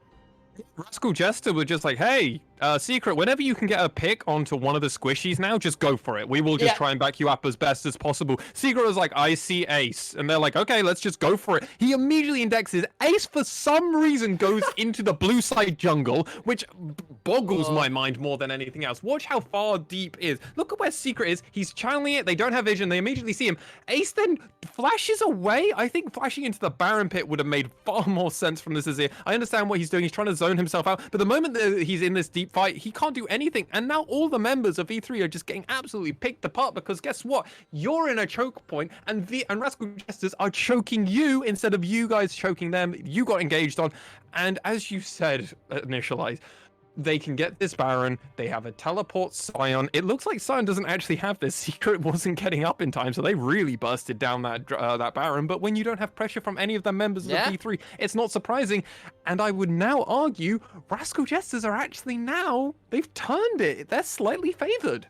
Rascal Jester was just like, hey, Secret, whenever you can get a pick onto one of the squishies now, just go for it. We will just try and back you up as best as possible. Secret was like, I see Ace. And they're like, okay, let's just go for it. He immediately indexes. Ace, for some reason, goes into the blue side jungle, which boggles my mind more than anything else. Watch how far deep is. Look at where Secret is. He's channeling it. They don't have vision. They immediately see him. Ace then flashes away. I think flashing into the Baron pit would have made far more sense from this Azir. I understand what he's doing. He's trying to zone himself out. But the moment that he's in this deep fight, he can't do anything. And now all the members of V3 are just getting absolutely picked apart because guess what? You're in a choke point, and Rascal Jesters are choking you instead of you guys choking them. You got engaged on. And as you said, Initialize, they can get this Baron. They have a teleport Scion. It looks like Scion doesn't actually have this. Secret wasn't getting up in time, so they really busted down that Baron. But when you don't have pressure from any of the members of V3, it's not surprising. And I would now argue Rascal Jesters are actually they've turned it. They're slightly favored.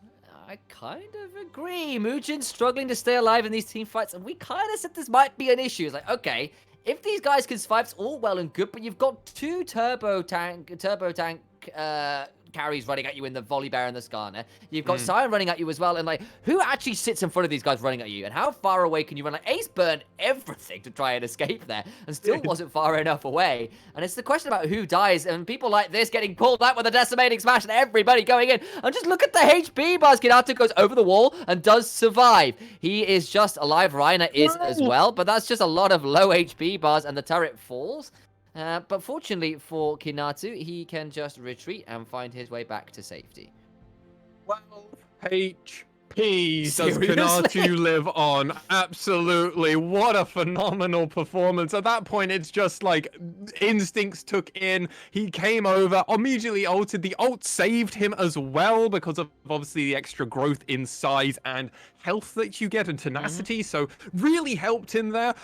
I kind of agree. Mujin's struggling to stay alive in these team fights, and we kind of said this might be an issue. It's like, okay, if these guys can survive, it's all well and good, but you've got 2 turbo tank carries running at you in the Volibear and the Skarner. You've got Scion running at you as well, and like, who actually sits in front of these guys running at you, and how far away can you run? Like, Ace burned everything to try and escape there, and still wasn't far enough away. And it's the question about who dies, and people like this getting pulled out with a decimating smash, and everybody going in. And just look at the HP bars. Kinatu goes over the wall and does survive. He is just alive. Reiner is as well, but that's just a lot of low HP bars, and the turret falls. But fortunately for Kinatu, he can just retreat and find his way back to safety. 12 HP. Jeez, does Seriously? Kanatu live on? Absolutely. What a phenomenal performance. At that point, it's just like instincts took in. He came over, immediately ulted. The ult saved him as well because of obviously the extra growth in size and health that you get and tenacity. So really helped him there.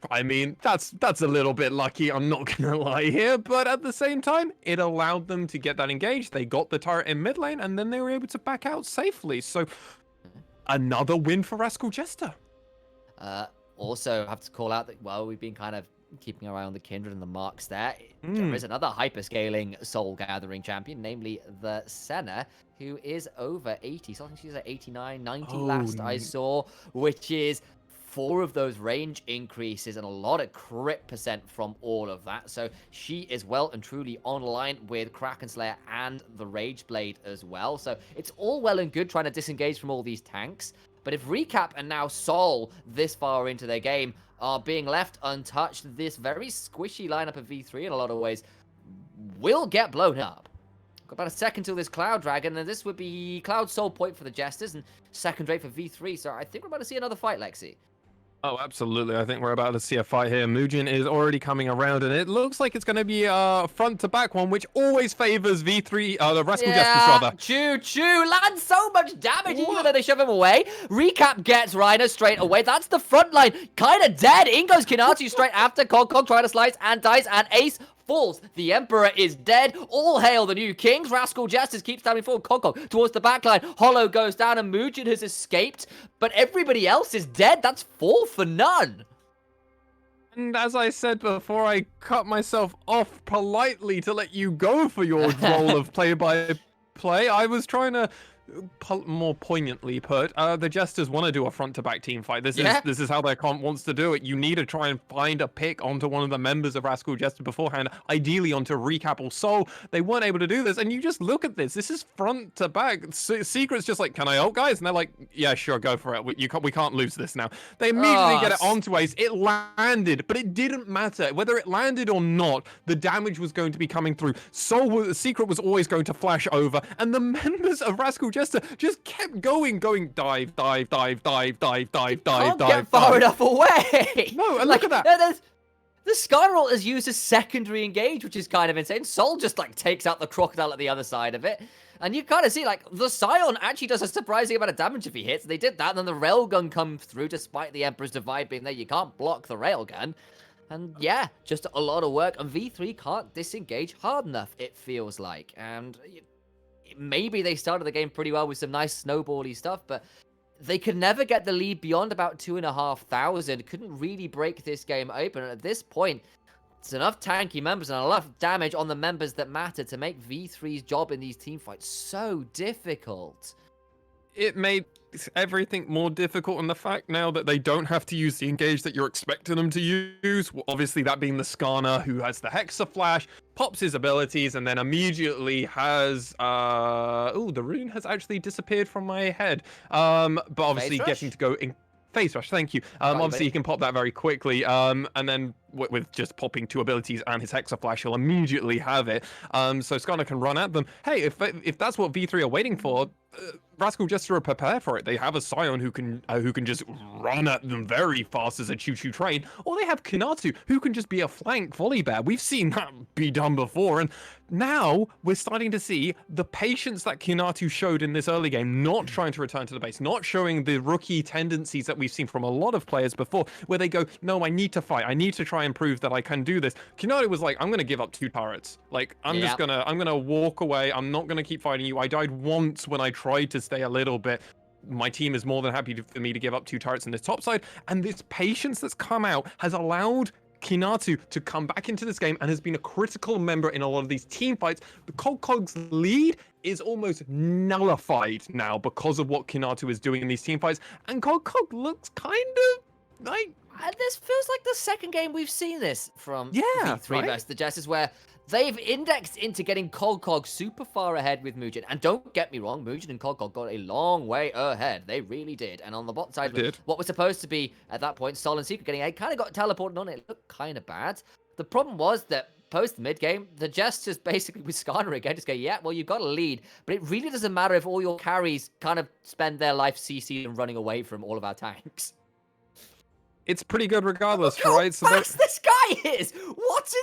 I mean, that's a little bit lucky, I'm not gonna lie here, but at the same time, it allowed them to get that engaged. They got the turret in mid lane, and then they were able to back out safely. So, another win for Rascal Jester. Also, have to call out that, well, we've been kind of keeping our eye on the Kindred and the marks there. There is another hyperscaling soul gathering champion, namely the Senna, who is over 80. So I think she's at 89, 90 last I saw, which is 4 of those range increases and a lot of crit percent from all of that. So she is well and truly online with Kraken Slayer and the Rage Blade as well. So it's all well and good trying to disengage from all these tanks. But if Recap and now Sol this far into their game are being left untouched, this very squishy lineup of V3 in a lot of ways will get blown up. Got about a second till this Cloud Dragon, and this would be Cloud Soul point for the Jesters and second rate for V3. So I think we're about to see another fight, Lexi. Oh, absolutely. I think we're about to see a fight here. Mugen is already coming around, and it looks like it's going to be a front-to-back one, which always favors V3, the Rascal Jesters, rather. Choo-choo, lands so much damage even though they shove him away. Recap gets Rhino straight away. That's the front line, kind of dead. In goes Kinatu straight after. Cog trying to slice and dice, and Ace falls. The Emperor is dead. All hail the new kings. Rascal Jesters keeps standing forward. Cog towards the backline. Hollow goes down, and Mugen has escaped, but everybody else is dead. That's 4 for none. And as I said before, I cut myself off politely to let you go for your role of play-by-play. I was trying to more poignantly put, the Jesters want to do a front-to-back team fight. This is how their comp wants to do it. You need to try and find a pick onto one of the members of Rascal Jester beforehand, ideally onto Recap or Soul. They weren't able to do this, and you just look at this. This is front-to-back. Secret's just like, can I ult, guys? And they're like, yeah, sure, go for it. We can't lose this now. They immediately get it onto Ace. It landed, but it didn't matter. Whether it landed or not, the damage was going to be coming through. Secret was always going to flash over, and the members of Rascal Jester just kept going, dive. Can't get far enough away. No, and look at that. The Skyroll is used as secondary engage, which is kind of insane. Soul just like takes out the crocodile at the other side of it. And you kind of see, like, the Scion actually does a surprising amount of damage if he hits. They did that, and then the Railgun comes through despite the Emperor's Divide being there. You can't block the Railgun. And yeah, just a lot of work. And V3 can't disengage hard enough, it feels like. And maybe they started the game pretty well with some nice snowbally stuff, but they could never get the lead beyond about 2,500. Couldn't really break this game open. And at this point, it's enough tanky members and enough damage on the members that matter to make V3's job in these team fights so difficult. It made everything more difficult, and the fact now that they don't have to use the engage that you're expecting them to use, well, obviously that being the Skarner, who has the Hexa Flash, pops his abilities, and then immediately has the rune has actually disappeared from my head. But obviously getting to go in Phase Rush, thank you. Obviously he can pop that very quickly, and then with just popping 2 abilities and his Hexa Flash, he'll immediately have it. So Skarner can run at them. Hey, if that's what V3 are waiting for, Rascal Jester are prepared for it. They have a Scion who can just run at them very fast as a choo-choo train, or they have Kinatu who can just be a flank volley bear. We've seen that be done before, and now we're starting to see the patience that Kinatu showed in this early game, not trying to return to the base, not showing the rookie tendencies that we've seen from a lot of players before, where they go, no, I need to fight, I need to try and prove that I can do this. Kinatu was like, I'm gonna give up 2 turrets. Like, I'm gonna walk away. I'm not gonna keep fighting you. I died once when I tried to stay a little bit. My team is more than happy for me to give up 2 turrets in this top side, and this patience that's come out has allowed Kinatu to come back into this game and has been a critical member in a lot of these team fights. The Cog's lead is almost nullified now because of what Kinatu is doing in these team fights, and Cog looks kind of like... This feels like the second game we've seen this from V3 versus the Jesters, where they've indexed into getting Cog super far ahead with Mugen. And don't get me wrong, Mugen and Cog got a long way ahead. They really did. And on the bot side, what was supposed to be, at that point, Sol and Secret getting ahead, kind of got teleported on it. It looked kind of bad. The problem was that post mid game, the Jesters basically with Skarner again just go, yeah, well, you've got a lead, but it really doesn't matter if all your carries kind of spend their life CC'd and running away from all of our tanks. It's pretty good regardless, Look right? how fast this guy is! What is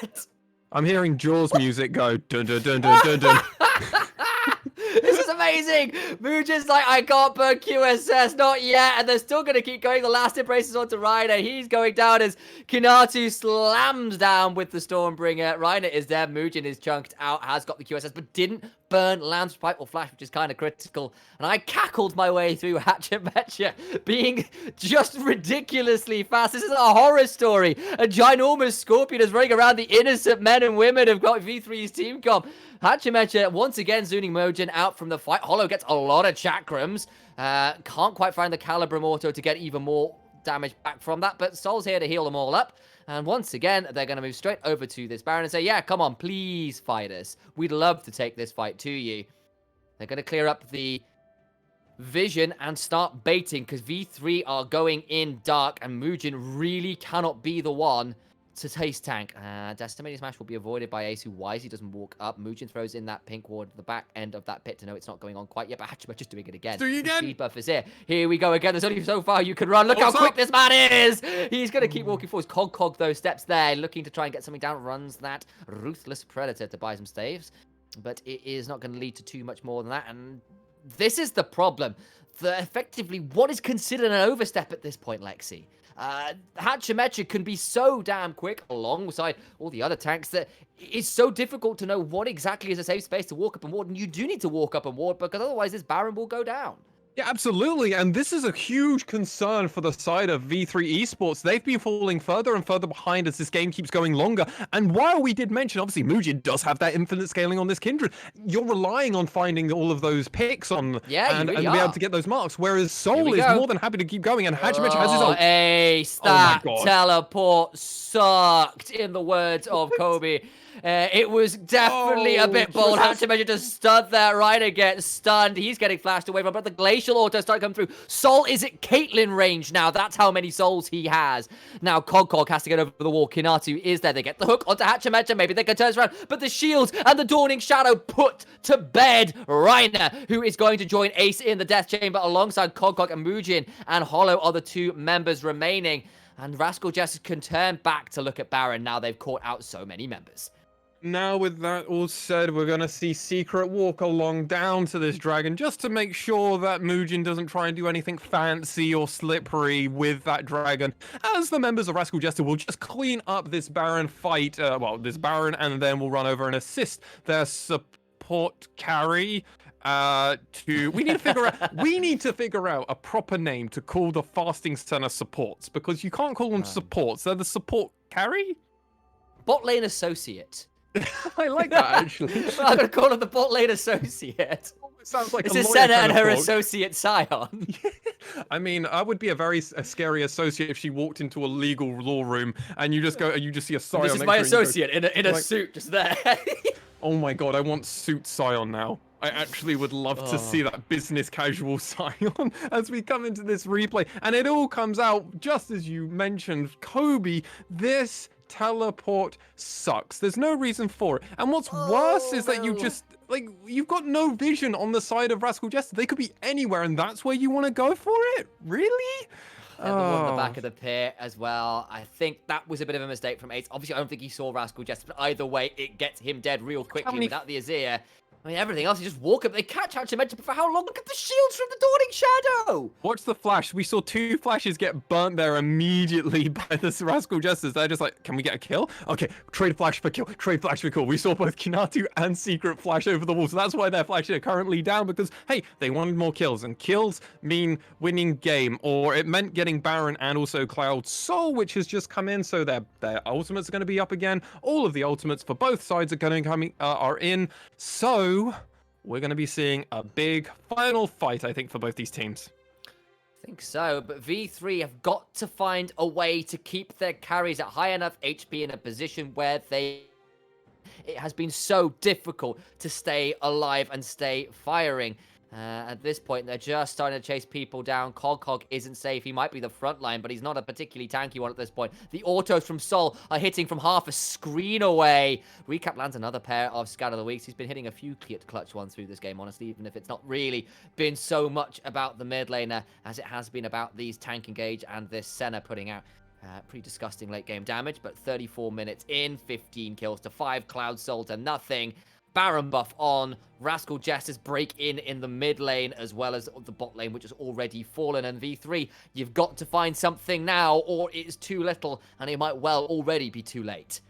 that? I'm hearing Jaws music go dun dun dun dun dun dun. This is amazing! Muujin's like, I can't burn QSS, not yet, and they're still going to keep going. The last embraces onto Reiner. He's going down as Kinatu slams down with the Stormbringer. Reiner is there. Muujin is chunked out, has got the QSS, but didn't burn Lamb's Pipe or Flash, which is kind of critical. And I cackled my way through Hatchemetcha, being just ridiculously fast. This is a horror story. A ginormous Scorpion is running around the innocent men and women of V3's team comp. Hatchemetcha once again zooming Mojin out from the fight. Hollow gets a lot of chakrams. Can't quite find the Calibrum auto to get even more damage back from that, but Sol's here to heal them all up. And once again, they're going to move straight over to this Baron and say, yeah, come on, please fight us. We'd love to take this fight to you. They're going to clear up the vision and start baiting because V3 are going in dark and Muujin really cannot be the one to taste tank. Decimating Smash will be avoided by Ace, who wisely doesn't walk up. Muujin throws in that pink ward at the back end of that pit to know it's not going on quite yet, but Hatchima just doing it again. Do you again? The speed buff is here. Here we go again. There's only so far you can run. Look how quick this man is! He's going to keep walking forwards. Cog those steps there, looking to try and get something down. Runs that Ruthless Predator to buy some staves, but it is not going to lead to too much more than that, and this is the problem. Effectively, what is considered an overstep at this point, Lexi? Hatchemetcha can be so damn quick alongside all the other tanks that it's so difficult to know what exactly is a safe space to walk up and ward, and you do need to walk up and ward because otherwise this Baron will go down. Yeah, absolutely, and this is a huge concern for the side of V3 Esports. They've been falling further and further behind as this game keeps going longer, and while we did mention, obviously, Muujin does have that infinite scaling on this Kindred, you're relying on finding all of those picks on and be able to get those marks, whereas Sol is more than happy to keep going, and Hatchemetcha has his own... Ace, that teleport sucked, in the words of Kobe. It was definitely a bit bold. Hatchemetcha to stun that Reiner gets stunned. He's getting flashed away from, but the Glacial Auto start coming through. Sol is at Caitlyn range now. That's how many souls he has. Now Cog has to get over the wall. Kinatu is there. They get the hook onto Hatchemetcha. Maybe they can turn around, but the shields and the Dawning Shadow put to bed Reiner, who is going to join Ace in the Death Chamber alongside Cog and Muujin, and Hollow are the two members remaining. And Rascal Jester can turn back to look at Baron now they've caught out so many members. Now, with that all said, we're going to see Secret walk along down to this dragon just to make sure that Muujin doesn't try and do anything fancy or slippery with that dragon, as the members of Rascal Jester will just clean up this Baron fight, this Baron, and then we'll run over and assist their support carry. We need to figure out a proper name to call the Fasting Center supports, because you can't call them supports. They're the support carry? Bot lane associate. I like that, actually. I'm going to call him the bot lane associate. It sounds like this is Senna and her associate Scion. I mean, I would be a scary associate if she walked into a legal law room and you just see a Scion. This is my associate in a suit just there. Oh my god, I want suit Scion now. I actually would love to see that business casual Scion as we come into this replay. And it all comes out, just as you mentioned, Kobe, this teleport sucks. There's no reason for it. And what's worse is that you've got no vision on the side of Rascal Jester. They could be anywhere, and that's where you want to go for it? Really? And the one in the back of the pit as well. I think that was a bit of a mistake from Ace. Obviously, I don't think he saw Rascal Jester, but either way, it gets him dead real quickly without the Azir. I mean, everything else, you just walk up. They catch Hatchemetcha, but for how long? Look at the shields from the Dawning Shadow! Watch the flash. We saw 2 flashes get burnt there immediately by the Rascal Jesters. They're just like, can we get a kill? Okay, trade flash for kill, trade flash for kill. We saw both Kinatu and Secret flash over the wall, so that's why their flashes are currently down, because, hey, they wanted more kills, and kills mean winning game, or it meant getting Baron and also Cloud Soul, which has just come in, so their ultimates are going to be up again. All of the ultimates for both sides are in, so we're going to be seeing a big final fight, I think, for both these teams. I think so, but V3 have got to find a way to keep their carries at high enough HP in a position where it has been so difficult to stay alive and stay firing. At this point, they're just starting to chase people down. Cog isn't safe. He might be the front line, but he's not a particularly tanky one at this point. The autos from Sol are hitting from half a screen away. Recap lands another pair of Scout of the Weeks. He's been hitting a few clutch ones through this game, honestly, even if it's not really been so much about the mid laner as it has been about these tank engage and this Senna putting out pretty disgusting late game damage. But 34 minutes in, 15 kills to 5, Cloud Soul to nothing. Baron buff on, Rascal Jester's break in the mid lane as well as the bot lane, which has already fallen. And V3, you've got to find something now or it's too little and it might well already be too late.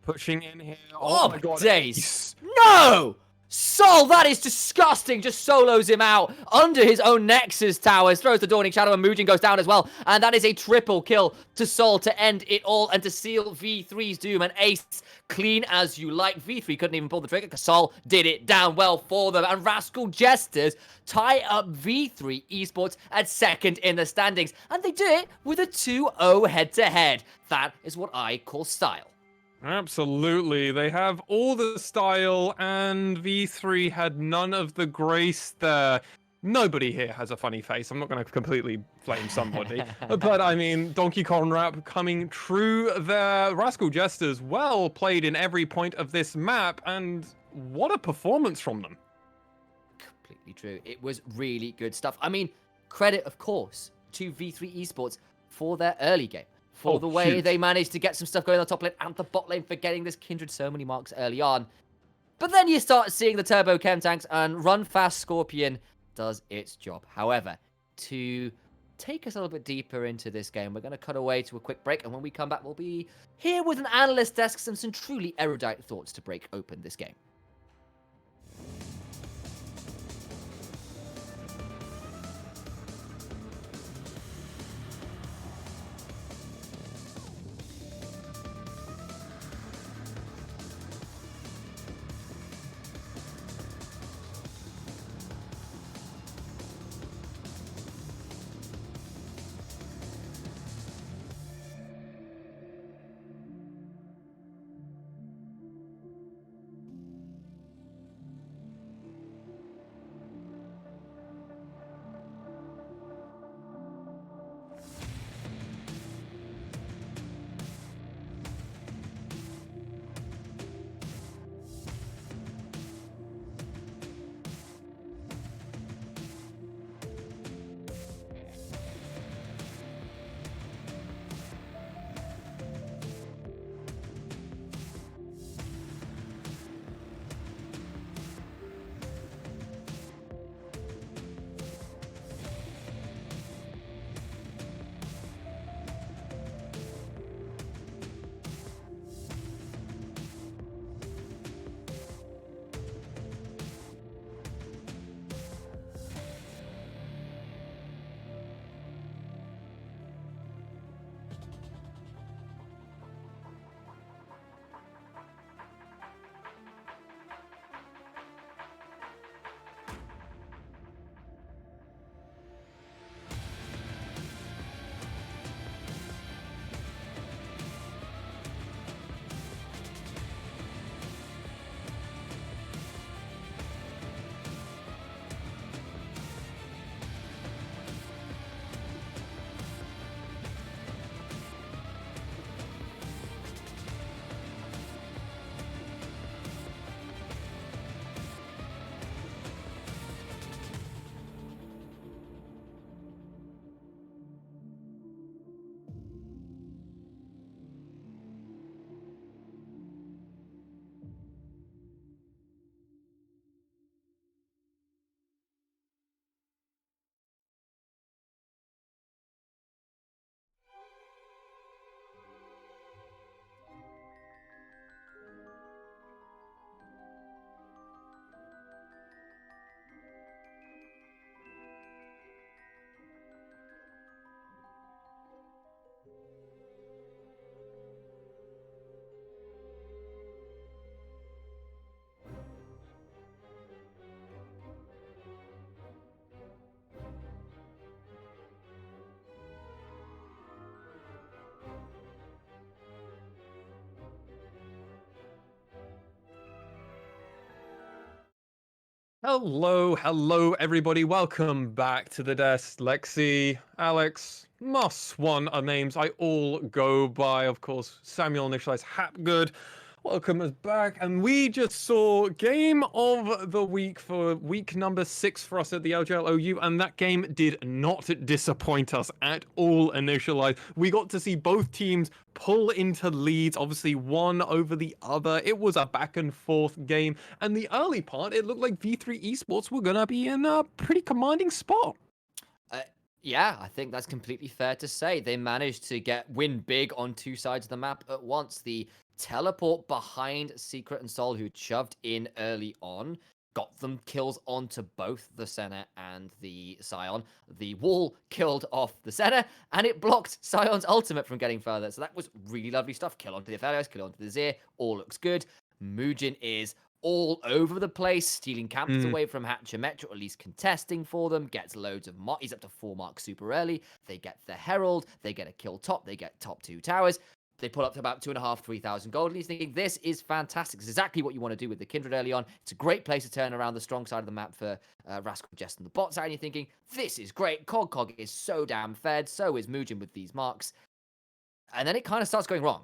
Pushing in here. Oh my god. Days. No! Sol, that is disgusting. Just solos him out under his own Nexus towers. Throws the Dawning Shadow and Mujin goes down as well. And that is a triple kill to Sol to end it all and to seal V3's doom. And Ace, clean as you like. V3 couldn't even pull the trigger because Sol did it down well for them. And Rascal Jesters tie up V3 Esports at second in the standings. And they do it with a 2-0 head-to-head. That is what I call style. Absolutely. They have all the style, and V3 had none of the grace there. Nobody here has a funny face. I'm not going to completely flame somebody. But, I mean, Donkey Kong rap coming true there. Rascal Jesters well played in every point of this map, and what a performance from them. Completely true. It was really good stuff. I mean, credit, of course, to V3 Esports for their early game. For the way they managed to get some stuff going on the top lane and the bot lane for getting this Kindred so many marks early on. But then you start seeing the Turbo Chem tanks and Run Fast Scorpion does its job. However, to take us a little bit deeper into this game, we're going to cut away to a quick break. And when we come back, we'll be here with an analyst desk, some truly erudite thoughts to break open this game. Hello, everybody. Welcome back to the desk. Lexi, Alex, Moss, one are names I all go by. Of course, Samuel initialized Hapgood. Welcome us back. And we just saw game of the week for week number 6 for us at the LJLOU. And that game did not disappoint us at all initialized. We got to see both teams pull into leads, obviously one over the other. It was a back and forth game. And the early part, it looked like V3 Esports were going to be in a pretty commanding spot. Yeah, I think that's completely fair to say. They managed to win big on two sides of the map at once. The teleport behind Secret and Soul, who shoved in early on, got them kills onto both the Senna and the Scion. The wall killed off the Senna, and it blocked Scion's ultimate from getting further. So that was really lovely stuff. Kill onto the Aphelios, kill onto the Zir, all looks good. Muujin is all over the place, stealing camps away from Hatcher Metro, or at least contesting for them, gets loads of marks. He's up to 4 marks super early. They get the Herald, they get a kill top, they get top 2 towers. They pull up to about 2,500, 3,000 gold, and he's thinking, this is fantastic. It's exactly what you want to do with the Kindred early on. It's a great place to turn around the strong side of the map for Rascal Jester and the bot side, and you're thinking, this is great. Cog is so damn fed, so is Muujin with these marks. And then it kind of starts going wrong.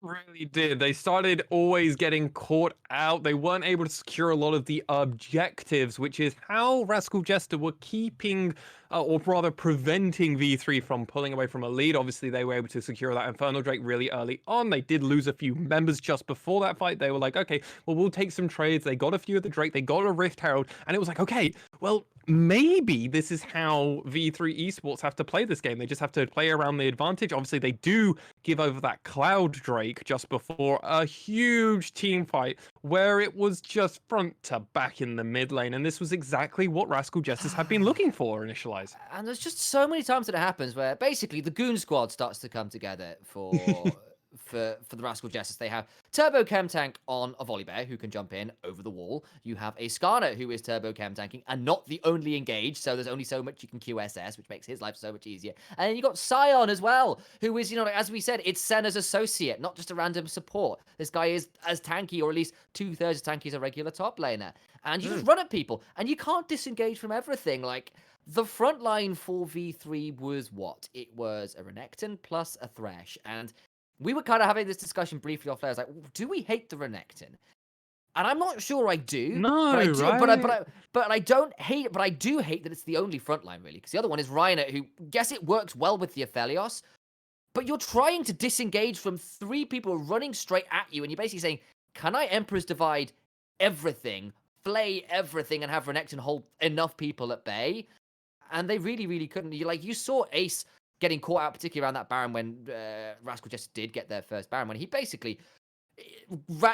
Really did. They started always getting caught out. They weren't able to secure a lot of the objectives, which is how Rascal Jester were keeping, or rather preventing V3 from pulling away from a lead. Obviously, they were able to secure that Infernal Drake really early on. They did lose a few members just before that fight. They were like, okay, well, we'll take some trades. They got a few of the Drake. They got a Rift Herald. And it was like, okay, well, maybe this is how V3 Esports have to play this game. They just have to play around the advantage. Obviously, they do give over that Cloud Drake just before a huge team fight where it was just front to back in the mid lane. And this was exactly what Rascal Jesters had been looking for initialized. And there's just so many times that it happens where basically the Goon Squad starts to come together for the Rascal Jesters. They have Turbo Chem Tank on a Volibear who can jump in over the wall. You have a Skarner who is Turbo Chem Tanking and not the only engaged, so there's only so much you can QSS, which makes his life so much easier. And then you got Scion as well, who is, like, as we said, it's Senna's associate, not just a random support. This guy is as tanky, or at least 2/3 as tanky as a regular top laner. And you just run at people, and you can't disengage from everything. Like, the front line for V3 was what? It was a Renekton plus a Thresh, and we were kind of having this discussion briefly off there. I was like, do we hate the Renekton? And I'm not sure I do. No, but I do, right? but I don't hate it. But I do hate that it's the only frontline, really, because the other one is Reinhardt, who, guess it works well with the Aphelios, but you're trying to disengage from 3 people running straight at you, and you're basically saying, can I Emperor's Divide everything, flay everything, and have Renekton hold enough people at bay? And they really, really couldn't. You saw Ace getting caught out, particularly around that Baron when Rascal Jester did get their first Baron, when he basically,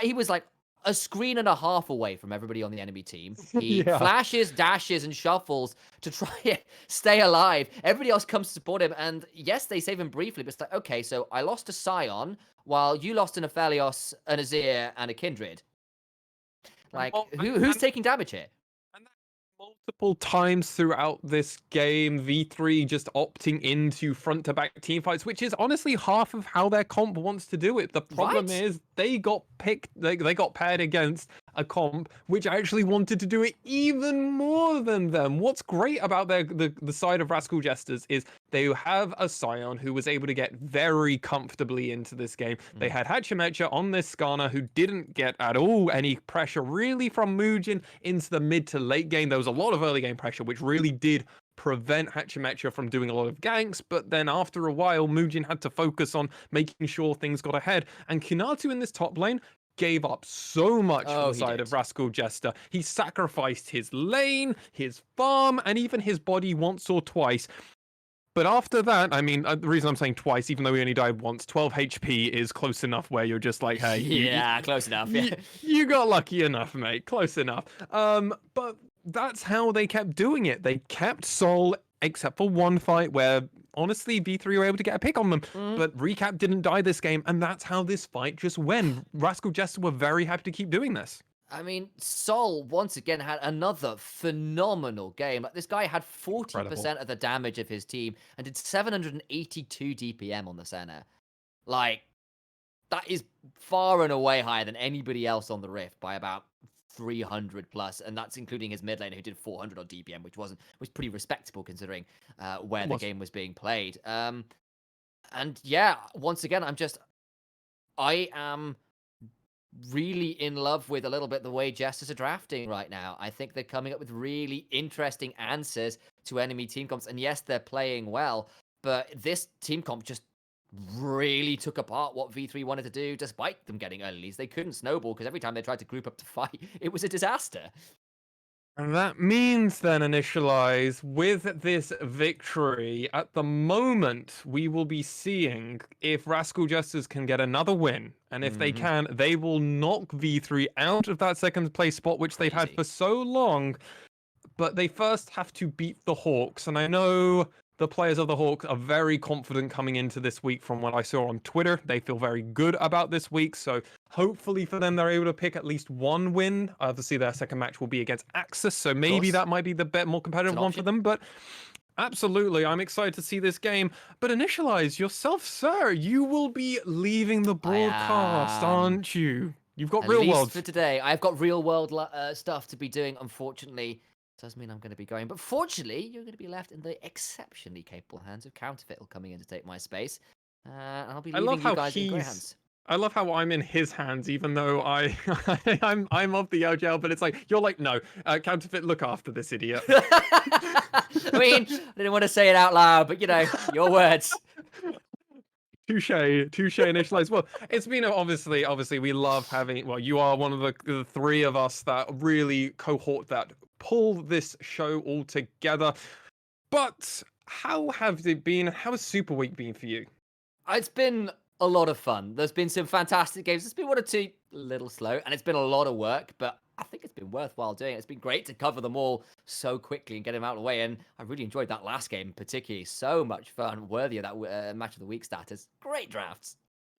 he was like a screen and a half away from everybody on the enemy team. He flashes, dashes, and shuffles to try and stay alive. Everybody else comes to support him, and yes, they save him briefly, but it's like, okay, so I lost a Scion, while you lost an Aphelios, an Azir, and a Kindred. Like, who's taking damage here? Multiple times throughout this game, V3 just opting into front-to-back teamfights, which is honestly half of how their comp wants to do it. The problem is they got picked, they got paired against a comp which actually wanted to do it even more than them. What's great about the side of Rascal Jesters is they have a Scion who was able to get very comfortably into this game. They had Hatchemecha on this Skarner who didn't get at all any pressure really from Muujin into the mid to late game. There was a lot of early game pressure which really did prevent Hatchemecha from doing a lot of ganks, but then after a while Muujin had to focus on making sure things got ahead, and Kinatu in this top lane gave up so much for the side of Rascal Jester. He sacrificed his lane, his farm, and even his body once or twice. But after that, I mean, the reason I'm saying twice, even though he only died once, 12 HP is close enough where you're just like, hey, yeah, close enough. Yeah. You got lucky enough, mate. Close enough. But that's how they kept doing it. They kept Sol, except for one fight where honestly V3 were able to get a pick on them, but Recap didn't die this game, and that's how this fight just went. Rascal Jester were very happy to keep doing this. I mean, Sol once again had another phenomenal game. Like, this guy had 40% of the damage of his team and did 782 DPM on the Senna. Like, that is far and away higher than anybody else on the Rift by about 300 plus, and that's including his mid laner who did 400 on DPM, which was pretty respectable considering where the game was being played. And yeah, once again, I am really in love with a little bit the way Jesters are drafting right now. I think they're coming up with really interesting answers to enemy team comps. And yes, they're playing well, but this team comp just really took apart what V3 wanted to do, despite them getting early leads. They couldn't snowball because every time they tried to group up to fight, it was a disaster. And that means then, Initialize, with this victory, at the moment, we will be seeing if Rascal Jesters can get another win. And if they can, they will knock V3 out of that second place spot, which they've had for so long. But they first have to beat the Hawks. And I know the players of the Hawks are very confident coming into this week from what I saw on Twitter. They feel very good about this week. So hopefully for them, they're able to pick at least one win. Obviously, their second match will be against Axis. So maybe that might be the more competitive one for them. But absolutely, I'm excited to see this game. But Initialize, yourself, sir, you will be leaving the broadcast, aren't you? You've got real world for today. I've got real world stuff to be doing, unfortunately. Does mean I'm going to be going, but fortunately, you're going to be left in the exceptionally capable hands of Counterfeit, coming in to take my space. And I'll be leaving you guys in great hands. I love how I'm in his hands, even though I'm of the LJL, but it's like you're like, no, Counterfeit, look after this idiot. I mean, I didn't want to say it out loud, but you know, your words. Touche, Initialize. Well, it's been obviously we love having. Well, you are one of the three of us that really cohort that pull this show all together. But how have it been? How has Super Week been for you? It's been a lot of fun. There's been some fantastic games. It's been one or two a little slow, and it's been a lot of work, but I think it's been worthwhile doing it. It's been great to cover them all so quickly and get them out of the way, and I really enjoyed that last game particularly. So much fun, worthy of that match of the week status. Great drafts.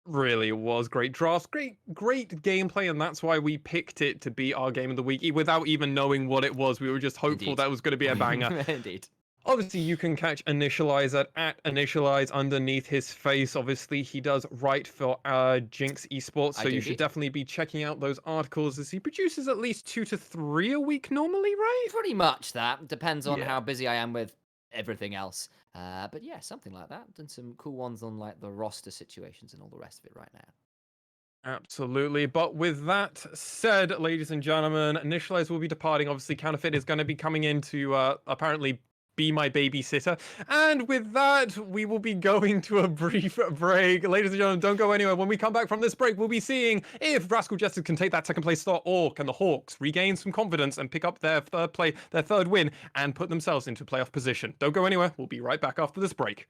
Really was great drafts, great gameplay, and that's why we picked it to be our game of the week without even knowing what it was. We were just hopeful that was going to be a banger. Indeed. Obviously, you can catch Initialize at Initialize underneath his face. Obviously, he does write for Jinx Esports, so you should definitely be checking out those articles as he produces at least 2 to 3 a week normally, right? Pretty much that. Depends on how busy I am with everything else. But yeah, something like that. Done some cool ones on like the roster situations and all the rest of it right now. Absolutely. But with that said, ladies and gentlemen, Initialize will be departing. Obviously, Counterfeit is going to be coming in to apparently be my babysitter. And with that, we will be going to a brief break. Ladies and gentlemen, don't go anywhere. When we come back from this break, we'll be seeing if Rascal Jester can take that second place slot, or can the Hawks regain some confidence and pick up their third win and put themselves into playoff position. Don't go anywhere. We'll be right back after this break.